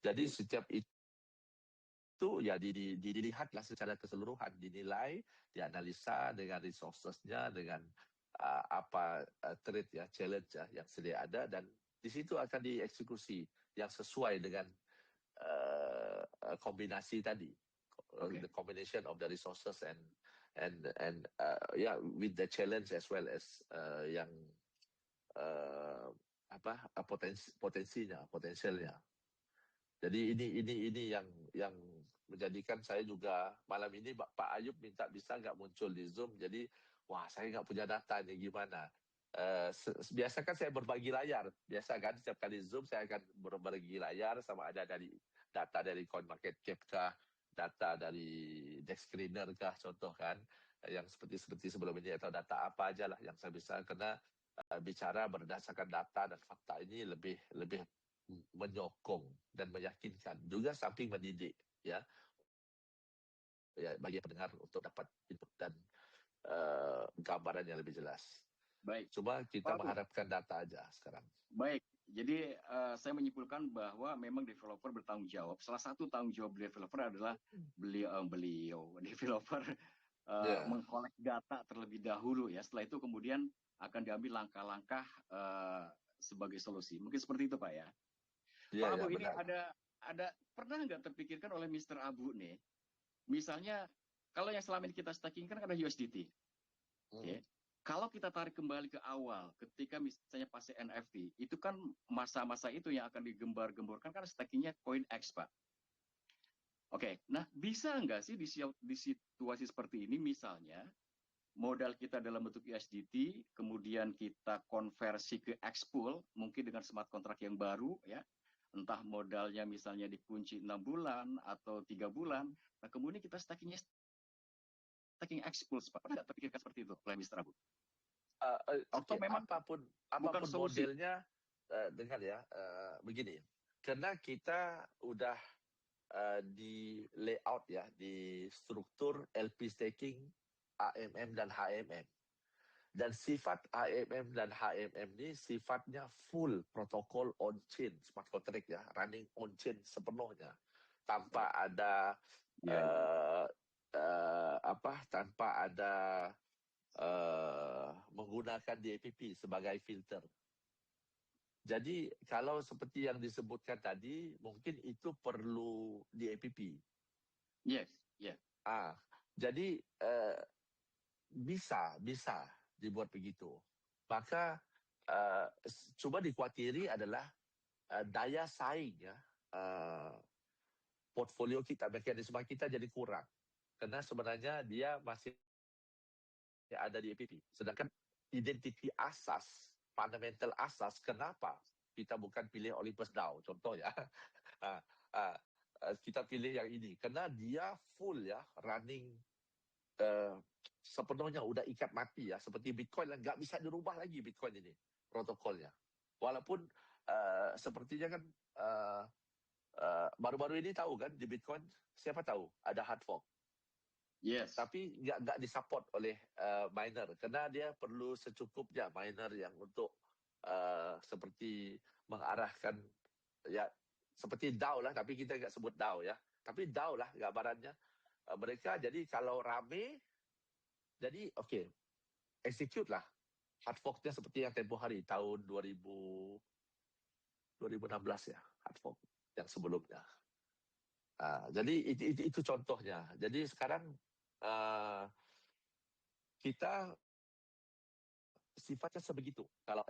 Jadi setiap itu ya dilihatlah secara keseluruhan, dinilai, dianalisa dengan resources-nya, dengan apa threat ya, challenge ya yang sedia ada, dan di situ akan dieksekusi yang sesuai dengan kombinasi tadi, the combination of the resources and yeah, with the challenge as well as yang potensialnya. Jadi ini yang menjadikan saya juga malam ini Pak Ayub minta bisa nggak muncul di Zoom. Jadi wah, saya nggak punya data nih gimana. Biasa kan saya berbagi layar. Biasa kan setiap kali Zoom saya akan berbagi layar, sama ada dari data dari CoinMarketCap kah, data dari Dex Screener kah, contoh kan, yang seperti sebelum ini, atau data apa aja lah yang saya bisa, karena bicara berdasarkan data dan fakta ini lebih menyokong dan meyakinkan, juga samping mendidik ya bagi pendengar untuk dapat input dan gambaran yang lebih jelas. Baik. Cuma kita Pak Abu, mengharapkan data aja sekarang. Baik, jadi saya menyimpulkan bahwa memang developer bertanggung jawab. Salah satu tanggung jawab developer adalah developer mengkolek data terlebih dahulu ya. Setelah itu kemudian akan diambil langkah-langkah sebagai solusi. Mungkin seperti itu Pak ya. Pak Abu, ini ada pernah nggak terpikirkan oleh Mr. Abu nih, misalnya kalau yang selama ini kita staking kan ada USDT. Okay. Kalau kita tarik kembali ke awal, ketika misalnya fase NFT, itu kan masa-masa itu yang akan digembar-gemborkan kan stakingnya CoinEx, Pak. Oke, nah bisa nggak sih di situasi seperti ini, misalnya modal kita dalam bentuk USDT, kemudian kita konversi ke Expool, mungkin dengan smart contract yang baru, ya, entah modalnya misalnya dikunci 6 bulan atau 3 bulan, nah kemudian kita staking Expool, Pak. Pernah nggak terpikirkan seperti itu oleh Mr. Abu? Atau memang apapun modelnya, dengar ya, begini, karena kita udah di layout ya, di struktur LP staking, AMM dan HMM, dan sifat AMM dan HMM ini sifatnya full protokol on chain smart contract ya, running on chain sepenuhnya, tanpa ada tanpa ada menggunakan DAPP sebagai filter. Jadi kalau seperti yang disebutkan tadi, mungkin itu perlu DAPP. Yes, yeah. Jadi bisa dibuat begitu. Maka coba dikhawatiri adalah daya saing ya, portfolio kita, mekanisme kita jadi kurang. Karena sebenarnya dia masih ada di EPP. Sedangkan identiti asas, fundamental asas, kenapa kita bukan pilih Olympus DAO, contoh ya. Kita pilih yang ini, karena dia full ya, running sepenuhnya, udah ikat mati ya, seperti Bitcoin, nggak bisa dirubah lagi Bitcoin ini, protokolnya. Walaupun sepertinya kan baru-baru ini tahu kan di Bitcoin, siapa tahu ada hard fork. Yes. Tapi nggak disupport oleh miner, karena dia perlu secukupnya miner yang untuk seperti mengarahkan ya, seperti DAO lah, tapi kita nggak sebut DAO ya, tapi DAO lah gambarannya. Mereka jadi kalau rame, jadi oke, execute lah hard forknya seperti yang tempoh hari tahun 2016 ya, hard fork yang sebelumnya. Jadi itu contohnya. Jadi sekarang kita sifatnya sebegitu kalau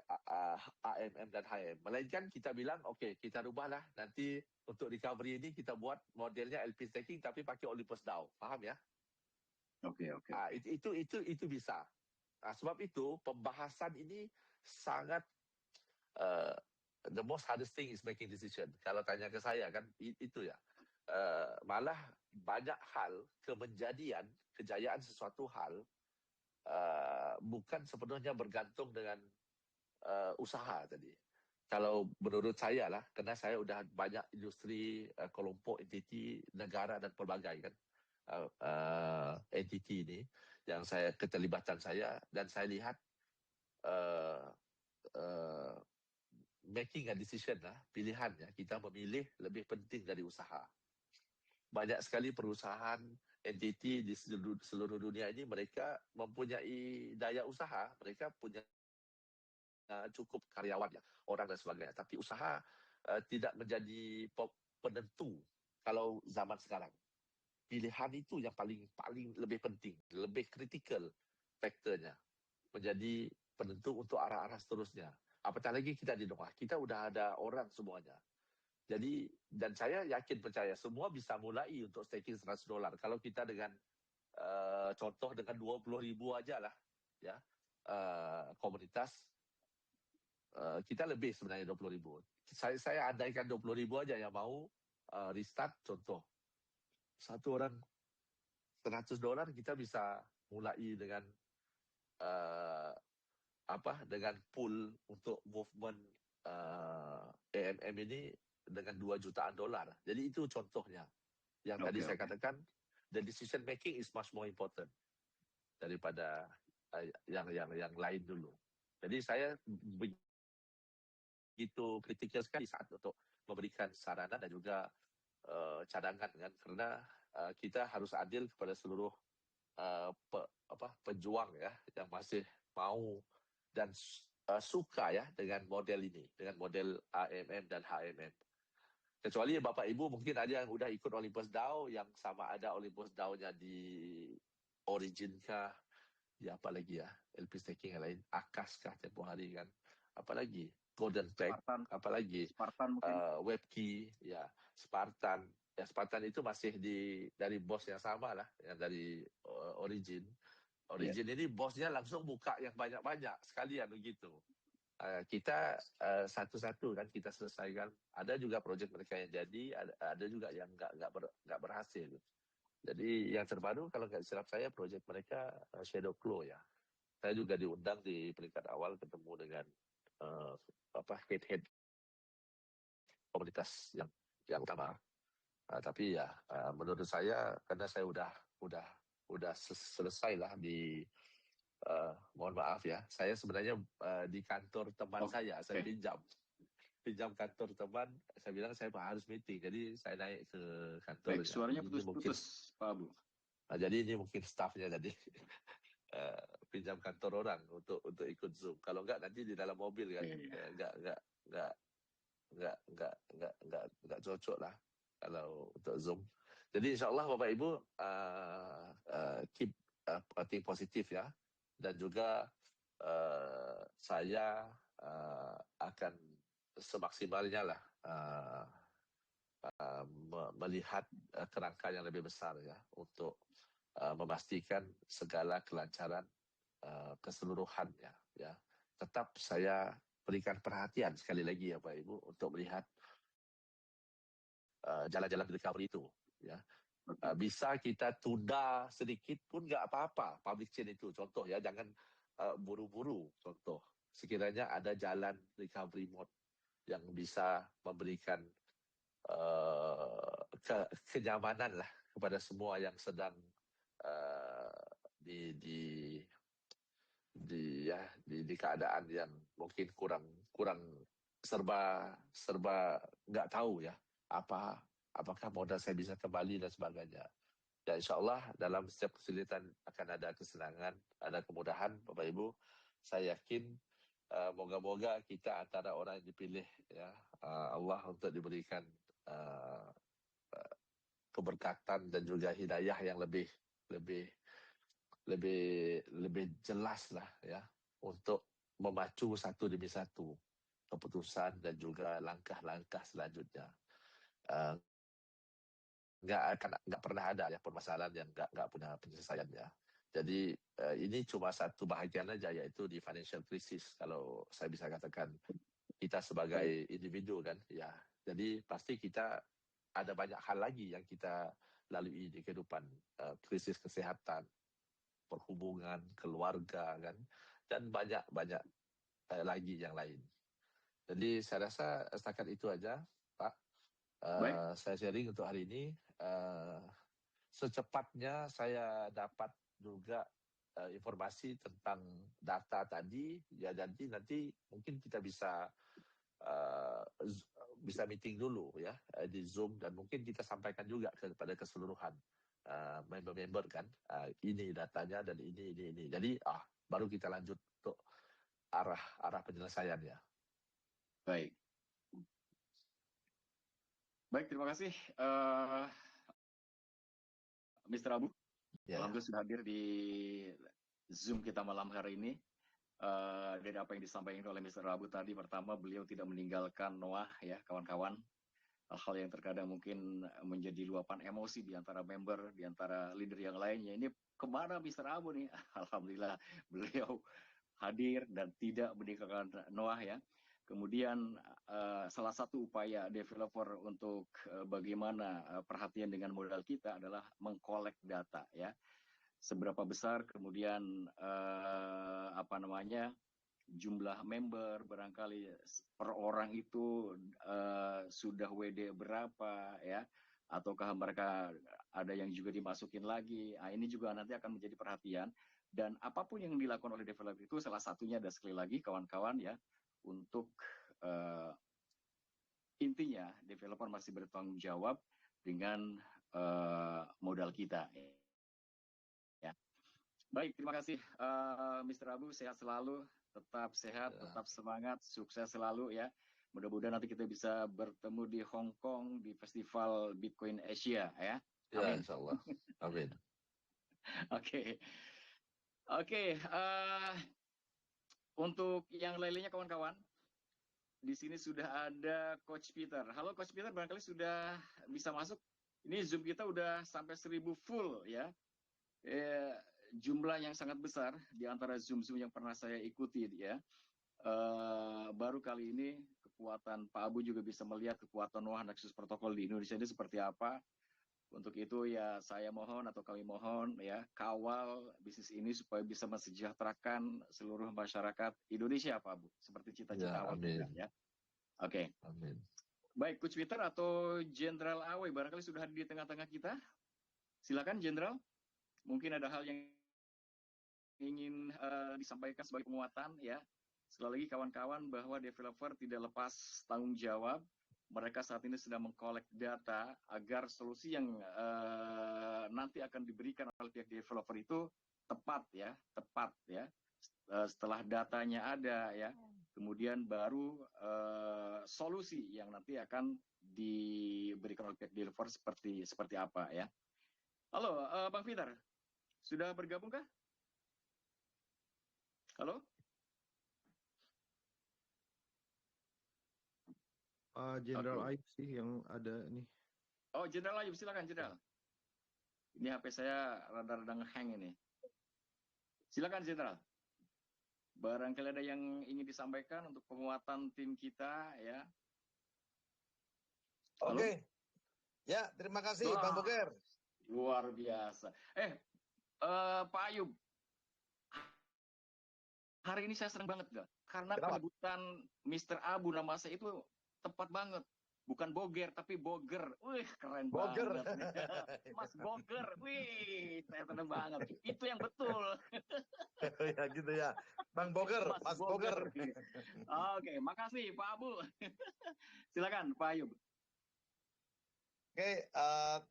AMM dan HM. Melainkan kita bilang, oke, kita rubahlah nanti untuk recovery ini kita buat modelnya LP staking tapi pakai Olympus DAO. Paham ya? Oke. Itu bisa. Sebab itu pembahasan ini sangat the most hardest thing is making decision. Kalau tanya ke saya kan itu ya. Malah banyak hal kejayaan sesuatu hal bukan sepenuhnya bergantung dengan usaha tadi. Kalau menurut saya lah, karena saya udah banyak industri, kelompok, entiti, negara dan pelbagai kan entiti ini yang keterlibatan saya, dan saya lihat making a decision lah, pilihannya kita memilih lebih penting dari usaha. Banyak sekali perusahaan entiti di seluruh dunia ini, mereka mempunyai daya usaha, mereka punya cukup karyawan ya, orang dan sebagainya, tapi usaha tidak menjadi penentu kalau zaman sekarang. pilihan itu yang paling lebih penting, lebih kritikal faktornya, menjadi penentu untuk arah-arah seterusnya. Apatah lagi kita di Doha, kita udah ada orang semuanya. Jadi, dan saya yakin percaya semua bisa mulai untuk staking $100. Kalau kita dengan contoh dengan 20.000 aja lah, ya, komunitas, kita lebih sebenarnya 20.000. Saya andaikan 20.000 aja yang mau restart, contoh satu orang $100, kita bisa mulai dengan dengan pool untuk movement AMM ini dengan $2 jutaan. Jadi itu contohnya yang tadi saya katakan, the decision making is much more important daripada yang lain dulu. Jadi saya begitu kritikal sekali saat untuk memberikan sarana dan juga cadangan kan, karena kita harus adil kepada seluruh pejuang ya yang masih mau dan suka ya dengan model ini, dengan model AMM dan HMM. Kecuali Bapak Ibu mungkin ada yang udah ikut Olympus DAO, yang sama ada Olympus DAO-nya di Origin kah, ya apalagi ya, LP staking yang lain, Akas kah tempoh hari kan, apalagi Golden Pack, apalagi Spartan mungkin. Webkey, ya Spartan. Ya Spartan itu masih dari bos yang sama lah, yang dari Origin. Origin ini bosnya langsung buka yang banyak-banyak sekalian begitu. Kita satu-satu kan kita selesaikan. Ada juga proyek mereka yang jadi, ada juga yang nggak berhasil. Jadi yang terbaru kalau nggak silap saya proyek mereka Shadow Claw ya. Saya juga diundang di peringkat awal ketemu dengan head komunitas yang utama. Tapi ya menurut saya karena saya udah selesai lah di mohon maaf ya, saya sebenarnya di kantor teman saya pinjam kantor teman, saya bilang saya harus meeting, jadi saya naik ke kantornya. Baik, suaranya putus-putus Pak Abu. Nah, jadi ini mungkin staffnya tadi pinjam kantor orang untuk ikut Zoom. Kalau enggak nanti di dalam mobil kan, enggak cocok lah kalau untuk Zoom. Jadi insya Allah Bapak Ibu keep think positif ya, dan juga saya akan semaksimalnya lah melihat kerangka yang lebih besar ya untuk memastikan segala kelancaran keseluruhannya ya. Tetap saya berikan perhatian sekali lagi ya Pak Ibu untuk melihat jalan-jalan recovery itu ya. Bisa kita tunda sedikit pun nggak apa-apa public chain itu, contoh ya, jangan buru-buru. Contoh sekiranya ada jalan recovery mode yang bisa memberikan kenyamanan lah kepada semua yang sedang di keadaan yang mungkin kurang serba nggak tahu ya apakah modal saya bisa kembali dan sebagainya. Ya insya Allah dalam setiap kesulitan akan ada kesenangan, ada kemudahan Bapak Ibu. Saya yakin moga-moga kita antara orang yang dipilih ya Allah untuk diberikan keberkatan dan juga hidayah yang lebih jelas lah ya, untuk memacu satu demi satu keputusan dan juga langkah-langkah selanjutnya. Nggak pernah ada ya permasalahan yang nggak punya penyelesaian ya. Jadi ini cuma satu bahagian aja, yaitu di financial crisis kalau saya bisa katakan kita sebagai individu kan ya. Jadi pasti kita ada banyak hal lagi yang kita lalui di kehidupan, krisis kesehatan, perhubungan, keluarga kan, dan banyak lagi yang lain. Jadi saya rasa setakat itu aja Pak. Saya sharing untuk hari ini. Secepatnya saya dapat juga informasi tentang data tadi ya, nanti mungkin kita bisa meeting dulu ya di Zoom, dan mungkin kita sampaikan juga kepada keseluruhan member-member kan, ini datanya dan ini. Jadi baru kita lanjut untuk arah penyelesaiannya. Baik, terima kasih Mr. Abu. Ya. Alhamdulillah sudah hadir di Zoom kita malam hari ini. Dari apa yang disampaikan oleh Mr. Abu tadi, pertama beliau tidak meninggalkan Noah ya kawan-kawan. Hal-hal yang terkadang mungkin menjadi luapan emosi di antara member, di antara leader yang lainnya. Ini kemana Mr. Abu nih? Alhamdulillah beliau hadir dan tidak meninggalkan Noah ya. Kemudian salah satu upaya developer untuk bagaimana perhatian dengan modal kita adalah mengkolek data ya. Seberapa besar kemudian jumlah member, barangkali per orang itu sudah WD berapa ya, ataukah mereka ada yang juga dimasukin lagi. Nah, ini juga nanti akan menjadi perhatian. Dan apapun yang dilakukan oleh developer itu salah satunya ada sekali lagi kawan-kawan ya, untuk intinya developer masih bertanggung jawab dengan modal kita. Ya. Baik, terima kasih Mr. Abu, sehat selalu, tetap sehat, tetap semangat, sukses selalu ya. Mudah-mudahan nanti kita bisa bertemu di Hong Kong di Festival Bitcoin Asia ya. Ya, insya Allah. Amin. Oke. Untuk yang lainnya kawan-kawan, di sini sudah ada Coach Peter. Halo Coach Peter, barangkali sudah bisa masuk. Ini Zoom kita udah sampai 1000 full ya. Jumlah yang sangat besar di antara Zoom-Zoom yang pernah saya ikuti ya. Baru kali ini kekuatan Pak Abu juga bisa melihat kekuatan Noah Nexus Protocol di Indonesia ini seperti apa. Untuk itu ya saya mohon atau kami mohon ya, kawal bisnis ini supaya bisa mensejahterakan seluruh masyarakat Indonesia Pak Abu, seperti cita-cita awal kita ya. Oke. Amin. Baik, Coach Peter atau Jenderal Awe barangkali sudah hadir di tengah-tengah kita. Silakan Jenderal. Mungkin ada hal yang ingin disampaikan sebagai penguatan ya. Sekali lagi kawan-kawan bahwa developer tidak lepas tanggung jawab. Mereka saat ini sedang mengkolek data agar solusi yang nanti akan diberikan oleh pihak developer itu tepat ya. Setelah datanya ada ya, kemudian baru solusi yang nanti akan diberikan oleh pihak developer seperti apa ya. Halo Bang Peter, sudah bergabung kah? Halo? Jenderal Ayub sih yang ada nih. Oh, Jenderal Ayub, silakan Jenderal. Ini HP saya rada-rada nge-hang ini. Silakan Jenderal. Barangkali ada yang ingin disampaikan untuk penguatan tim kita ya. Oke. Ya, terima kasih Bang Boger. Luar biasa. Pak Ayub, hari ini saya senang banget gak? Karena penyebutan Mr. Abu nama saya itu tepat banget. Bukan Boger, tapi Boger. Wih, keren Boger. banget. Mas Boger. Wih, saya senang banget. Itu yang betul. Ya gitu ya. Bang Boger, Mas Boger. Oke, makasih Pak Abu. Silakan Pak Ayub. Oke,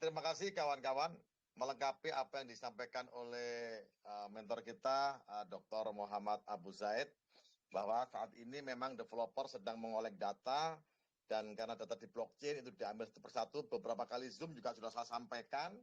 terima kasih kawan-kawan. Melengkapi apa yang disampaikan oleh mentor kita, Dr. Muhammad Abu Zaid, bahwa saat ini memang developer sedang mengolek data, dan karena data di blockchain itu diambil satu persatu, beberapa kali Zoom juga sudah saya sampaikan,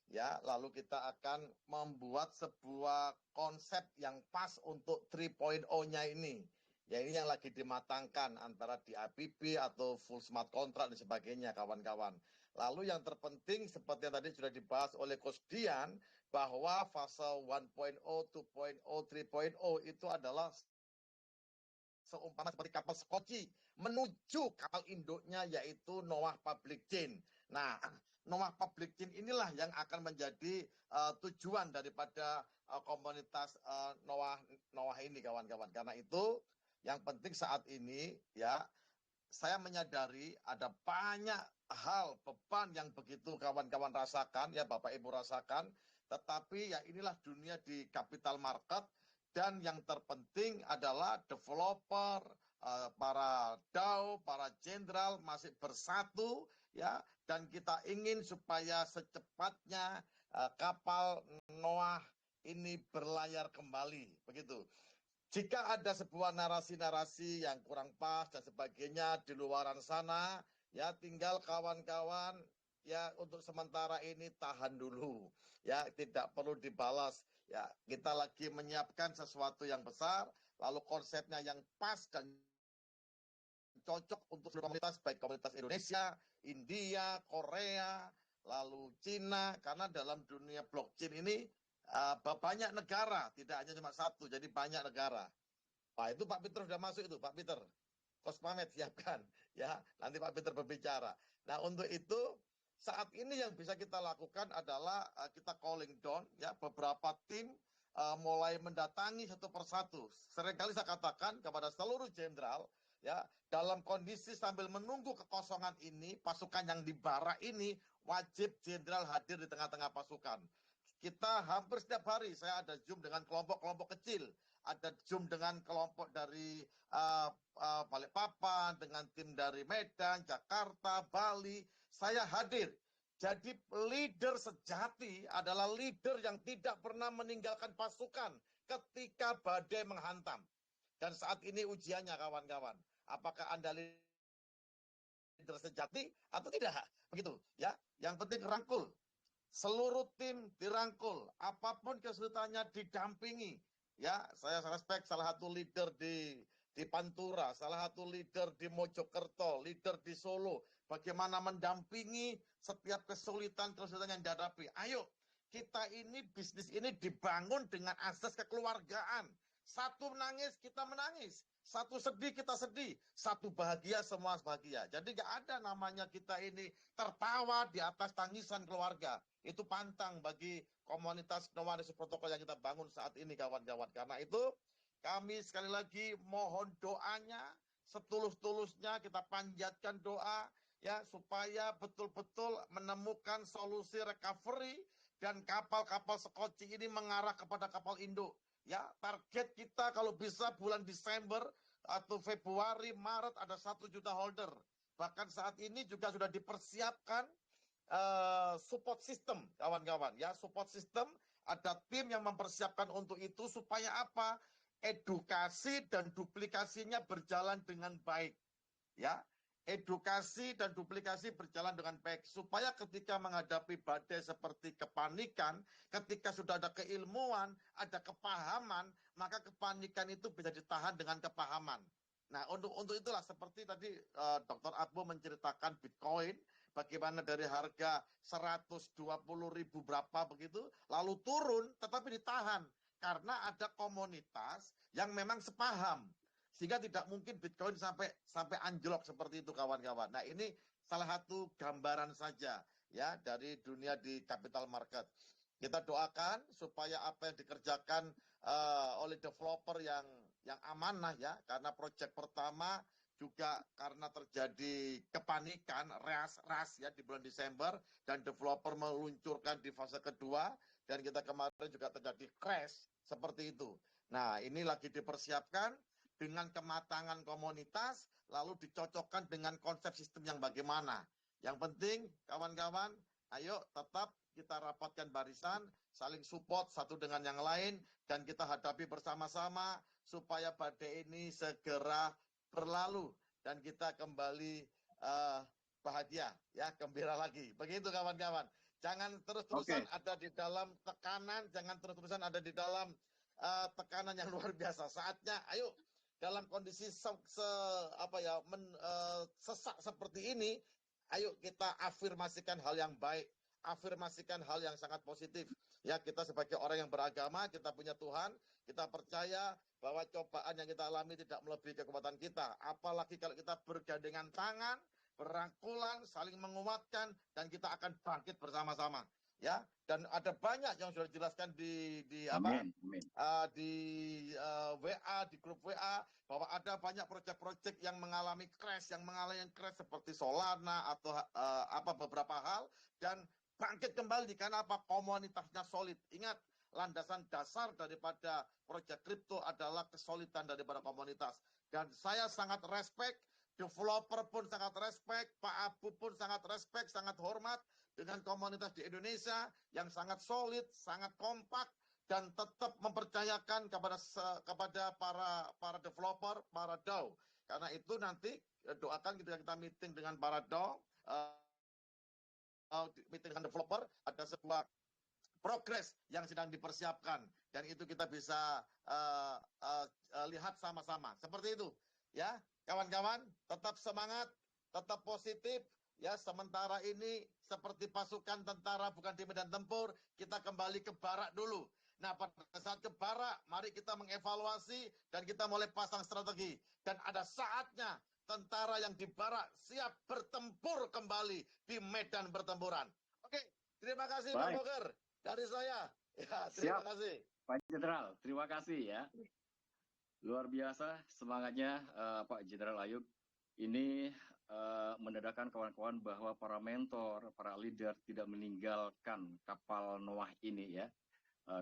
ya. Lalu kita akan membuat sebuah konsep yang pas untuk 3.0-nya ini. Ya, ini yang lagi dimatangkan antara di APP atau full smart contract dan sebagainya, kawan-kawan. Lalu yang terpenting seperti yang tadi sudah dibahas oleh Coach Dian, bahwa fase 1.0, 2.0, 3.0 itu adalah seumpama seperti kapal skoci menuju kapal induknya yaitu Noah Public Chain. Nah, Noah Public Chain inilah yang akan menjadi tujuan daripada komunitas Noah ini, kawan-kawan. Karena itu yang penting saat ini ya, saya menyadari ada banyak hal beban yang begitu kawan-kawan rasakan, ya Bapak Ibu rasakan, tetapi ya inilah dunia di capital market, dan yang terpenting adalah developer, para DAO, para jenderal masih bersatu ya, dan kita ingin supaya secepatnya kapal Noah ini berlayar kembali, begitu. Jika ada sebuah narasi-narasi yang kurang pas dan sebagainya di luaran sana, ya tinggal kawan-kawan ya untuk sementara ini tahan dulu, ya tidak perlu dibalas. Ya kita lagi menyiapkan sesuatu yang besar, lalu konsepnya yang pas dan cocok untuk seluruh komunitas, baik komunitas Indonesia, India, Korea, lalu Cina, karena dalam dunia blockchain ini banyak negara, tidak hanya cuma satu, jadi banyak negara. Nah itu Pak Peter sudah masuk itu, Pak Peter. Kospamed siapkan, ya nanti Pak Peter berbicara. Nah untuk itu saat ini yang bisa kita lakukan adalah kita calling down, ya beberapa tim mulai mendatangi satu persatu. Seringkali saya katakan kepada seluruh jenderal, ya dalam kondisi sambil menunggu kekosongan ini, pasukan yang di barak ini wajib jenderal hadir di tengah-tengah pasukan. Kita hampir setiap hari saya ada Zoom dengan kelompok-kelompok kecil, ada Zoom dengan kelompok dari Balikpapan, dengan tim dari Medan, Jakarta, Bali. Saya hadir. Jadi leader sejati adalah leader yang tidak pernah meninggalkan pasukan ketika badai menghantam. Dan saat ini ujiannya kawan-kawan. Apakah Anda leader sejati atau tidak? Begitu ya. Yang penting rangkul. Seluruh tim dirangkul, apapun kesulitannya didampingi. Ya, saya respect salah satu leader di Pantura, salah satu leader di Mojokerto, leader di Solo, bagaimana mendampingi setiap kesulitan yang dihadapi. Ayo, kita ini bisnis ini dibangun dengan asas kekeluargaan. Satu menangis, kita menangis. Satu sedih, kita sedih. Satu bahagia, semua bahagia. Jadi gak ada namanya kita ini tertawa di atas tangisan keluarga. Itu pantang bagi komunitas Nowaris Protokol yang kita bangun saat ini, kawan-kawan. Karena itu, kami sekali lagi mohon doanya, setulus-tulusnya kita panjatkan doa, ya supaya betul-betul menemukan solusi recovery dan kapal-kapal Sekoci ini mengarah kepada kapal induk. Ya, target kita kalau bisa bulan Desember atau Februari, Maret ada 1 juta holder. Bahkan saat ini juga sudah dipersiapkan support system, kawan-kawan. Ya, support system ada tim yang mempersiapkan untuk itu supaya apa? Edukasi dan duplikasinya berjalan dengan baik. Ya, edukasi dan duplikasi berjalan dengan baik supaya ketika menghadapi badai seperti kepanikan, ketika sudah ada keilmuan, ada kepahaman, maka kepanikan itu bisa ditahan dengan kepahaman. Nah, untuk itulah seperti tadi Dr. Abu menceritakan Bitcoin, bagaimana dari harga 120.000 berapa begitu, lalu turun tetapi ditahan karena ada komunitas yang memang sepaham. Sehingga tidak mungkin Bitcoin sampai anjlok seperti itu, kawan-kawan. Nah, ini salah satu gambaran saja ya dari dunia di capital market. Kita doakan supaya apa yang dikerjakan oleh developer yang amanah ya, karena proyek pertama juga karena terjadi kepanikan ras ya di bulan Desember dan developer meluncurkan di fase kedua dan kita kemarin juga terjadi crash seperti itu. Nah, ini lagi dipersiapkan dengan kematangan komunitas, lalu dicocokkan dengan konsep sistem yang bagaimana. Yang penting, kawan-kawan, ayo tetap kita rapatkan barisan, saling support satu dengan yang lain, dan kita hadapi bersama-sama supaya badai ini segera berlalu dan kita kembali bahagia, ya gembira lagi. Begitu kawan-kawan. Jangan terus-terusan ada di dalam tekanan, jangan terus-terusan ada di dalam tekanan yang luar biasa. Saatnya, ayo dalam kondisi sesak seperti ini, ayo kita afirmasikan hal yang baik, afirmasikan hal yang sangat positif. Ya, kita sebagai orang yang beragama, kita punya Tuhan, kita percaya bahwa cobaan yang kita alami tidak melebihi kekuatan kita. Apalagi kalau kita bergandengan tangan, berangkulan, saling menguatkan, dan kita akan bangkit bersama-sama. Ya, dan ada banyak yang sudah dijelaskan di WA, di grup WA, bahwa ada banyak proyek-proyek yang mengalami crash seperti Solana atau beberapa hal, dan bangkit kembali karena apa? Komunitasnya solid. Ingat, landasan dasar daripada proyek kripto adalah kesolidan daripada komunitas. Dan saya sangat respect, developer pun sangat respect, Pak Abu pun sangat respect, sangat hormat dengan komunitas di Indonesia yang sangat solid, sangat kompak, dan tetap mempercayakan kepada para developer, para DAO. Karena itu nanti doakan kita meeting dengan para DAO, meeting dengan developer, ada sebuah progres yang sedang dipersiapkan, dan itu kita bisa lihat sama-sama. Seperti itu, ya, kawan-kawan, tetap semangat, tetap positif, ya. Sementara ini seperti pasukan tentara bukan di medan tempur, kita kembali ke barak dulu. Nah, pada saat ke barak, mari kita mengevaluasi dan kita mulai pasang strategi. Dan ada saatnya tentara yang di barak siap bertempur kembali di medan pertempuran. Oke, terima kasih Bang Baik. Boker. Dari saya, ya, terima Siap, kasih. Pak Jenderal. Terima kasih ya. Luar biasa semangatnya Pak Jenderal Ayub. Ini menandakan kawan-kawan bahwa para mentor, para leader tidak meninggalkan kapal Noah ini ya.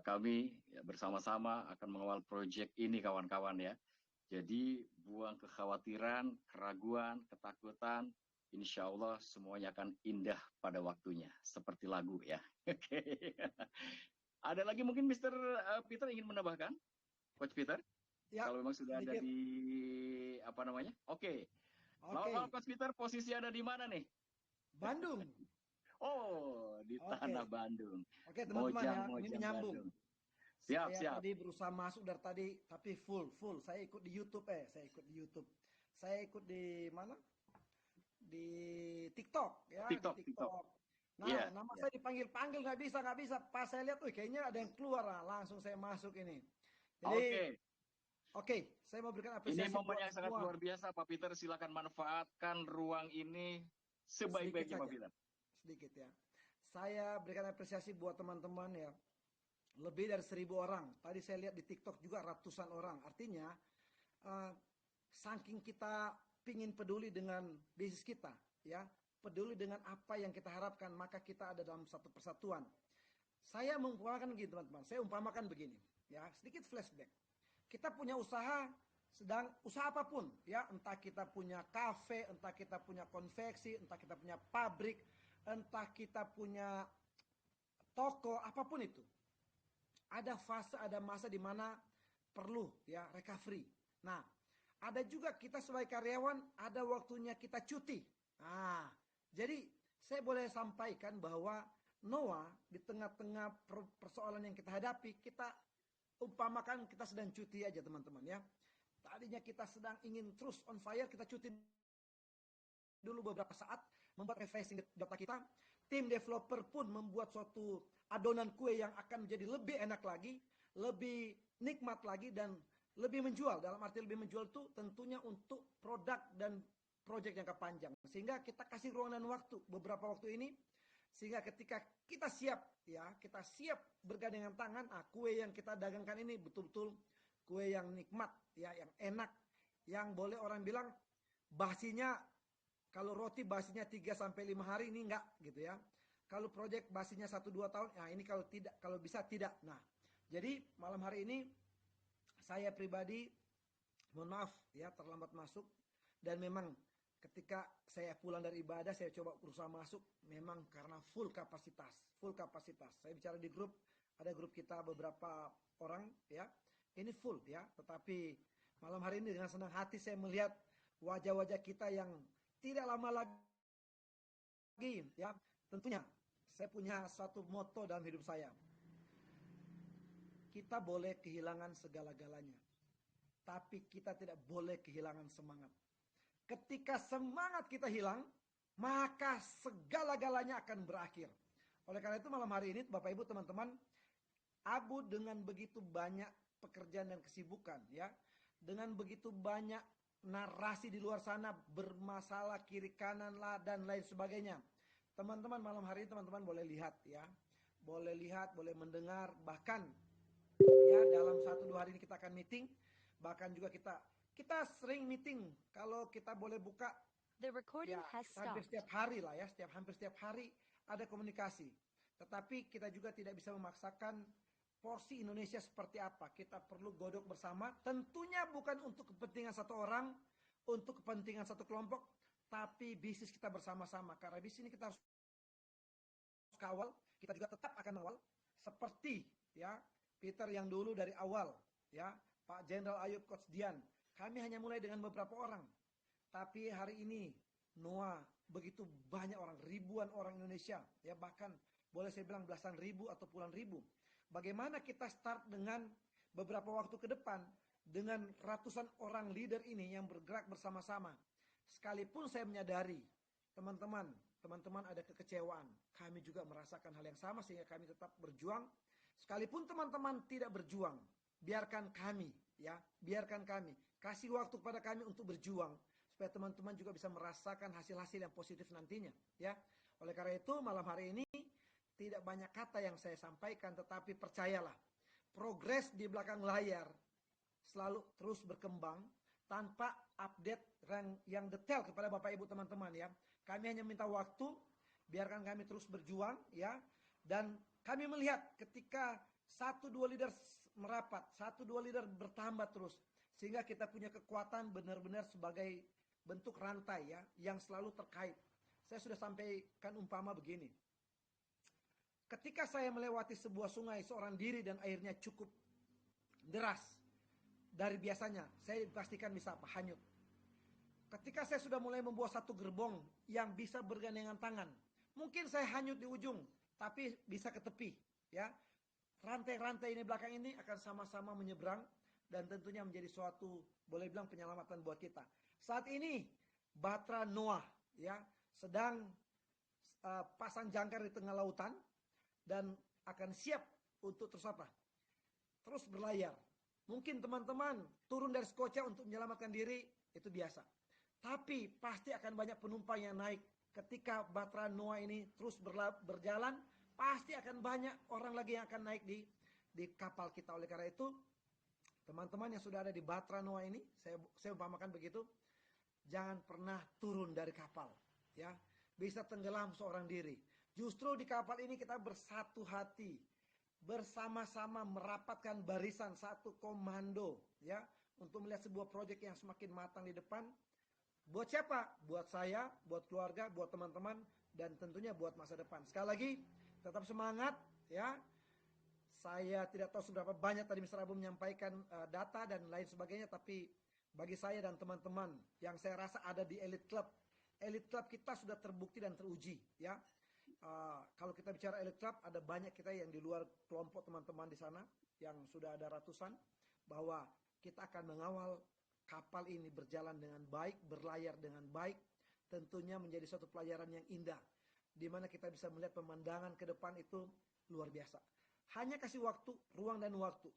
Kami ya, bersama-sama akan mengawal proyek ini kawan-kawan ya. Jadi buang kekhawatiran, keraguan, ketakutan. Insya Allah semuanya akan indah pada waktunya. Seperti lagu ya. Oke. Ada lagi mungkin Mr. Peter ingin menambahkan? Coach Peter? Ya, kalau memang sudah ada sedikit. di apa namanya? Oke. Selamat Oke, malam Coach Peter, posisi ada di mana nih? Bandung. Oh, di Oke. tanah Bandung. Oke, teman-teman ya, ini Mojang menyambung. Bandung. Siap, Saya siap. tadi berusaha masuk dari tadi, tapi full. Saya ikut di YouTube, saya ikut di YouTube. Saya ikut di mana? Di TikTok, ya, TikTok, di TikTok. Nah, Iya, nama iya. saya dipanggil-panggil, nggak bisa. Pas saya lihat, kayaknya ada yang keluar, langsung saya masuk ini. Jadi, Oke, saya mau berikan apresiasi Ini momen buat yang sangat semua. luar biasa Pak Peter, silakan manfaatkan ruang ini sebaik-baiknya Pak Sedikit Peter. Sedikit ya. Saya berikan apresiasi buat teman-teman ya. Lebih dari 1.000 orang. Tadi saya lihat di TikTok juga ratusan orang. Artinya, saking kita pingin peduli dengan bisnis kita, ya, peduli dengan apa yang kita harapkan, maka kita ada dalam satu persatuan. Saya mengumpamakan begini teman-teman. Saya umpamakan begini, ya, sedikit flashback. Kita punya usaha, usaha apapun, ya, entah kita punya kafe, entah kita punya konveksi, entah kita punya pabrik, entah kita punya toko, apapun itu. Ada fase, ada masa di mana perlu ya recovery. Nah, ada juga kita sebagai karyawan, ada waktunya kita cuti. Nah, jadi saya boleh sampaikan bahwa Noah di tengah-tengah persoalan yang kita hadapi, kita umpamakan kita sedang cuti aja teman-teman ya. Tadinya kita sedang ingin terus on fire, kita cuti dulu beberapa saat, membuat refreshing data kita. Tim developer pun membuat suatu adonan kue yang akan menjadi lebih enak lagi, lebih nikmat lagi, dan lebih menjual. Dalam arti lebih menjual itu tentunya untuk produk dan proyek jangka panjang. Sehingga kita kasih ruang dan waktu beberapa waktu ini, sehingga ketika kita siap ya, kita siap bergandengan tangan, kue yang kita dagangkan ini betul-betul kue yang nikmat ya, yang enak, yang boleh orang bilang basinya, kalau roti basinya 3-5 hari ini enggak gitu ya. Kalau proyek basinya 1-2 tahun, nah ini kalau tidak, kalau bisa tidak. Nah, jadi malam hari ini saya pribadi mohon maaf ya terlambat masuk, dan memang ketika saya pulang dari ibadah, saya coba berusaha masuk, memang karena full kapasitas. Saya bicara di grup, ada grup kita beberapa orang ya, ini full ya. Tetapi malam hari ini dengan senang hati saya melihat wajah-wajah kita yang tidak lama lagi ya. Tentunya saya punya satu moto dalam hidup saya. Kita boleh kehilangan segala-galanya, tapi kita tidak boleh kehilangan semangat. Ketika semangat kita hilang, maka segala-galanya akan berakhir. Oleh karena itu malam hari ini Bapak Ibu teman-teman, Abu dengan begitu banyak pekerjaan dan kesibukan ya, dengan begitu banyak narasi di luar sana bermasalah kiri kanan lah dan lain sebagainya. Teman-teman malam hari ini teman-teman boleh lihat ya, boleh lihat, boleh mendengar, bahkan ya dalam 1-2 hari ini kita akan meeting, bahkan juga kita sering meeting, kalau kita boleh buka ya, hampir setiap hari lah ya, hampir setiap hari ada komunikasi. Tetapi kita juga tidak bisa memaksakan porsi Indonesia seperti apa. Kita perlu godok bersama, tentunya bukan untuk kepentingan satu orang, untuk kepentingan satu kelompok, tapi bisnis kita bersama-sama. Karena di sini kita harus kawal, kita juga tetap akan mengawal, seperti ya Peter yang dulu dari awal ya, Pak Jenderal Ayub, Coach Dian. Kami hanya mulai dengan beberapa orang, tapi hari ini Noah, begitu banyak orang, ribuan orang Indonesia, ya bahkan boleh saya bilang belasan ribu atau puluhan ribu. Bagaimana kita start dengan beberapa waktu ke depan dengan ratusan orang leader ini yang bergerak bersama-sama. Sekalipun saya menyadari teman-teman ada kekecewaan, kami juga merasakan hal yang sama sehingga kami tetap berjuang. Sekalipun teman-teman tidak berjuang, biarkan kami, ya, biarkan kami, kasih waktu kepada kami untuk berjuang supaya teman-teman juga bisa merasakan hasil-hasil yang positif nantinya, ya. Oleh karena itu malam hari ini tidak banyak kata yang saya sampaikan, tetapi percayalah, progres di belakang layar selalu terus berkembang tanpa update yang detail kepada Bapak Ibu teman-teman, ya. Kami hanya minta waktu, biarkan kami terus berjuang, ya. Dan kami melihat ketika 1-2 leader merapat, 1-2 leader bertambah terus, sehingga kita punya kekuatan benar-benar sebagai bentuk rantai, ya, yang selalu terkait. Saya sudah sampaikan umpama begini. Ketika saya melewati sebuah sungai seorang diri dan airnya cukup deras dari biasanya, saya pastikan bisa hanyut. Ketika saya sudah mulai membuat satu gerbong yang bisa bergandengan tangan, mungkin saya hanyut di ujung, tapi bisa ke tepi, ya. Rantai-rantai ini belakang ini akan sama-sama menyeberang dan tentunya menjadi suatu, boleh bilang, penyelamatan buat kita. Saat ini Batra Noah, ya, sedang pasang jangkar di tengah lautan dan akan siap untuk terus apa? Terus berlayar. Mungkin teman-teman turun dari skocia untuk menyelamatkan diri, itu biasa. Tapi pasti akan banyak penumpang yang naik. Ketika Batra Noah ini terus berjalan, pasti akan banyak orang lagi yang akan naik di kapal kita. Oleh karena itu, teman-teman yang sudah ada di Batra Noah ini, saya umpamakan begitu, jangan pernah turun dari kapal, ya. Bisa tenggelam seorang diri. Justru di kapal ini kita bersatu hati, bersama-sama merapatkan barisan satu komando, ya, untuk melihat sebuah proyek yang semakin matang di depan. Buat siapa? Buat saya, buat keluarga, buat teman-teman, dan tentunya buat masa depan. Sekali lagi, tetap semangat, ya. Saya tidak tahu seberapa banyak tadi Mr. Abu menyampaikan data dan lain sebagainya, tapi bagi saya dan teman-teman yang saya rasa ada di Elite Club kita sudah terbukti dan teruji, ya. Kalau kita bicara Elite Club, ada banyak kita yang di luar kelompok teman-teman di sana yang sudah ada ratusan, bahwa kita akan mengawal kapal ini berjalan dengan baik, berlayar dengan baik, tentunya menjadi suatu pelajaran yang indah, di mana kita bisa melihat pemandangan ke depan itu luar biasa. Hanya kasih waktu, ruang dan waktu.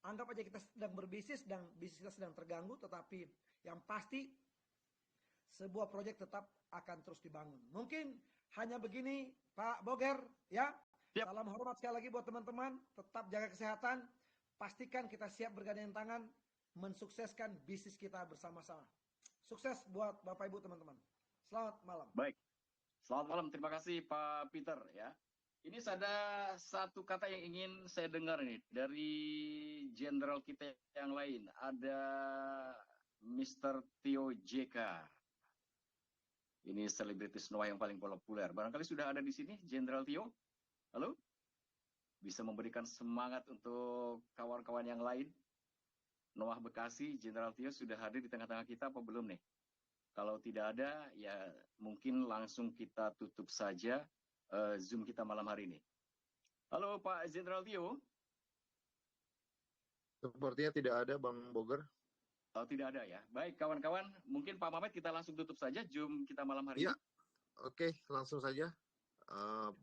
Anggap aja kita sedang berbisnis dan bisnis kita sedang terganggu, tetapi yang pasti sebuah proyek tetap akan terus dibangun. Mungkin hanya begini, Pak Boger, ya. Siap. Salam hormat sekali lagi buat teman-teman. Tetap jaga kesehatan. Pastikan kita siap bergandengan tangan mensukseskan bisnis kita bersama-sama. Sukses buat Bapak Ibu teman-teman. Selamat malam. Baik. Selamat malam. Terima kasih Pak Peter, ya. Ini ada satu kata yang ingin saya dengar nih dari jenderal kita yang lain. Ada Mr. Theo JK. Ini selebritis Noah yang paling populer. Barangkali sudah ada di sini, Jenderal Theo. Halo? Bisa memberikan semangat untuk kawan-kawan yang lain. Noah Bekasi, Jenderal Theo sudah hadir di tengah-tengah kita apa belum nih? Kalau tidak ada, ya mungkin langsung kita tutup saja Zoom kita malam hari ini. Halo Pak Jenderal Theo. Sepertinya tidak ada Bang Boger. Oh, tidak ada ya. Baik kawan-kawan, mungkin Pak Mamet kita langsung tutup saja Zoom kita malam hari ini. Oke, langsung saja.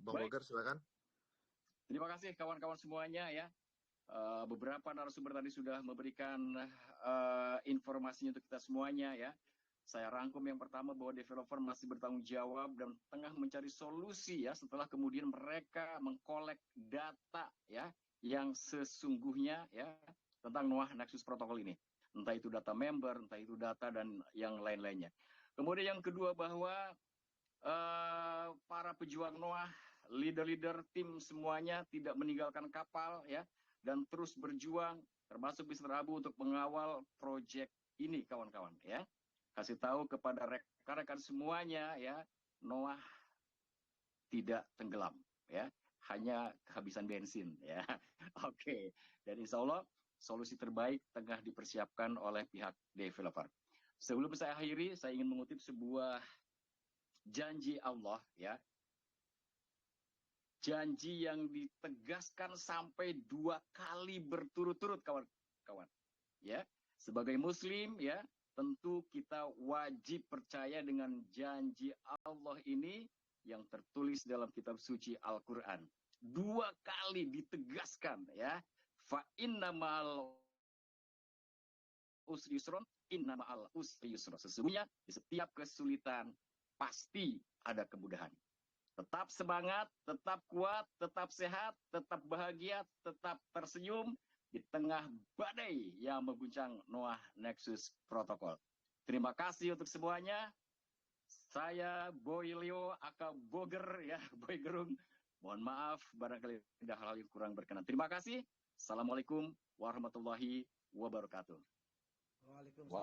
Bang Baik. Boger silakan. Terima kasih kawan-kawan semuanya, ya. Beberapa narasumber tadi sudah memberikan informasinya untuk kita semuanya, ya. Saya rangkum yang pertama bahwa developer masih bertanggung jawab dan tengah mencari solusi, ya, setelah kemudian mereka mengkolek data, ya, yang sesungguhnya, ya, tentang Noah Nexus Protocol ini. Entah itu data member, entah itu data dan yang lain-lainnya. Kemudian yang kedua bahwa para pejuang Noah, leader-leader tim semuanya tidak meninggalkan kapal, ya, dan terus berjuang, termasuk Mr. Abu untuk mengawal proyek ini, kawan-kawan, ya. Kasih tahu kepada rekan-rekan semuanya, ya, Noah tidak tenggelam, ya, hanya kehabisan bensin, ya. Oke. Dan insya Allah solusi terbaik tengah dipersiapkan oleh pihak developer. Sebelum saya akhiri, saya ingin mengutip sebuah janji Allah ya. Janji yang ditegaskan sampai 2 kali berturut-turut kawan-kawan. Ya, sebagai muslim ya, tentu kita wajib percaya dengan janji Allah ini yang tertulis dalam kitab suci Al-Qur'an. 2 kali ditegaskan ya. Fa inna ma'al usri yusron, inna ma'al usri yusron. Sesungguhnya di setiap kesulitan pasti ada kemudahan. Tetap semangat, tetap kuat, tetap sehat, tetap bahagia, tetap tersenyum di tengah badai yang mengguncang Noah Nexus Protocol. Terima kasih untuk semuanya. Saya Boy Leo aka Boger ya, Boy Gerung. Mohon maaf barangkali ada hal-hal yang kurang berkenan. Terima kasih. Assalamualaikum warahmatullahi wabarakatuh. Waalaikumsalam.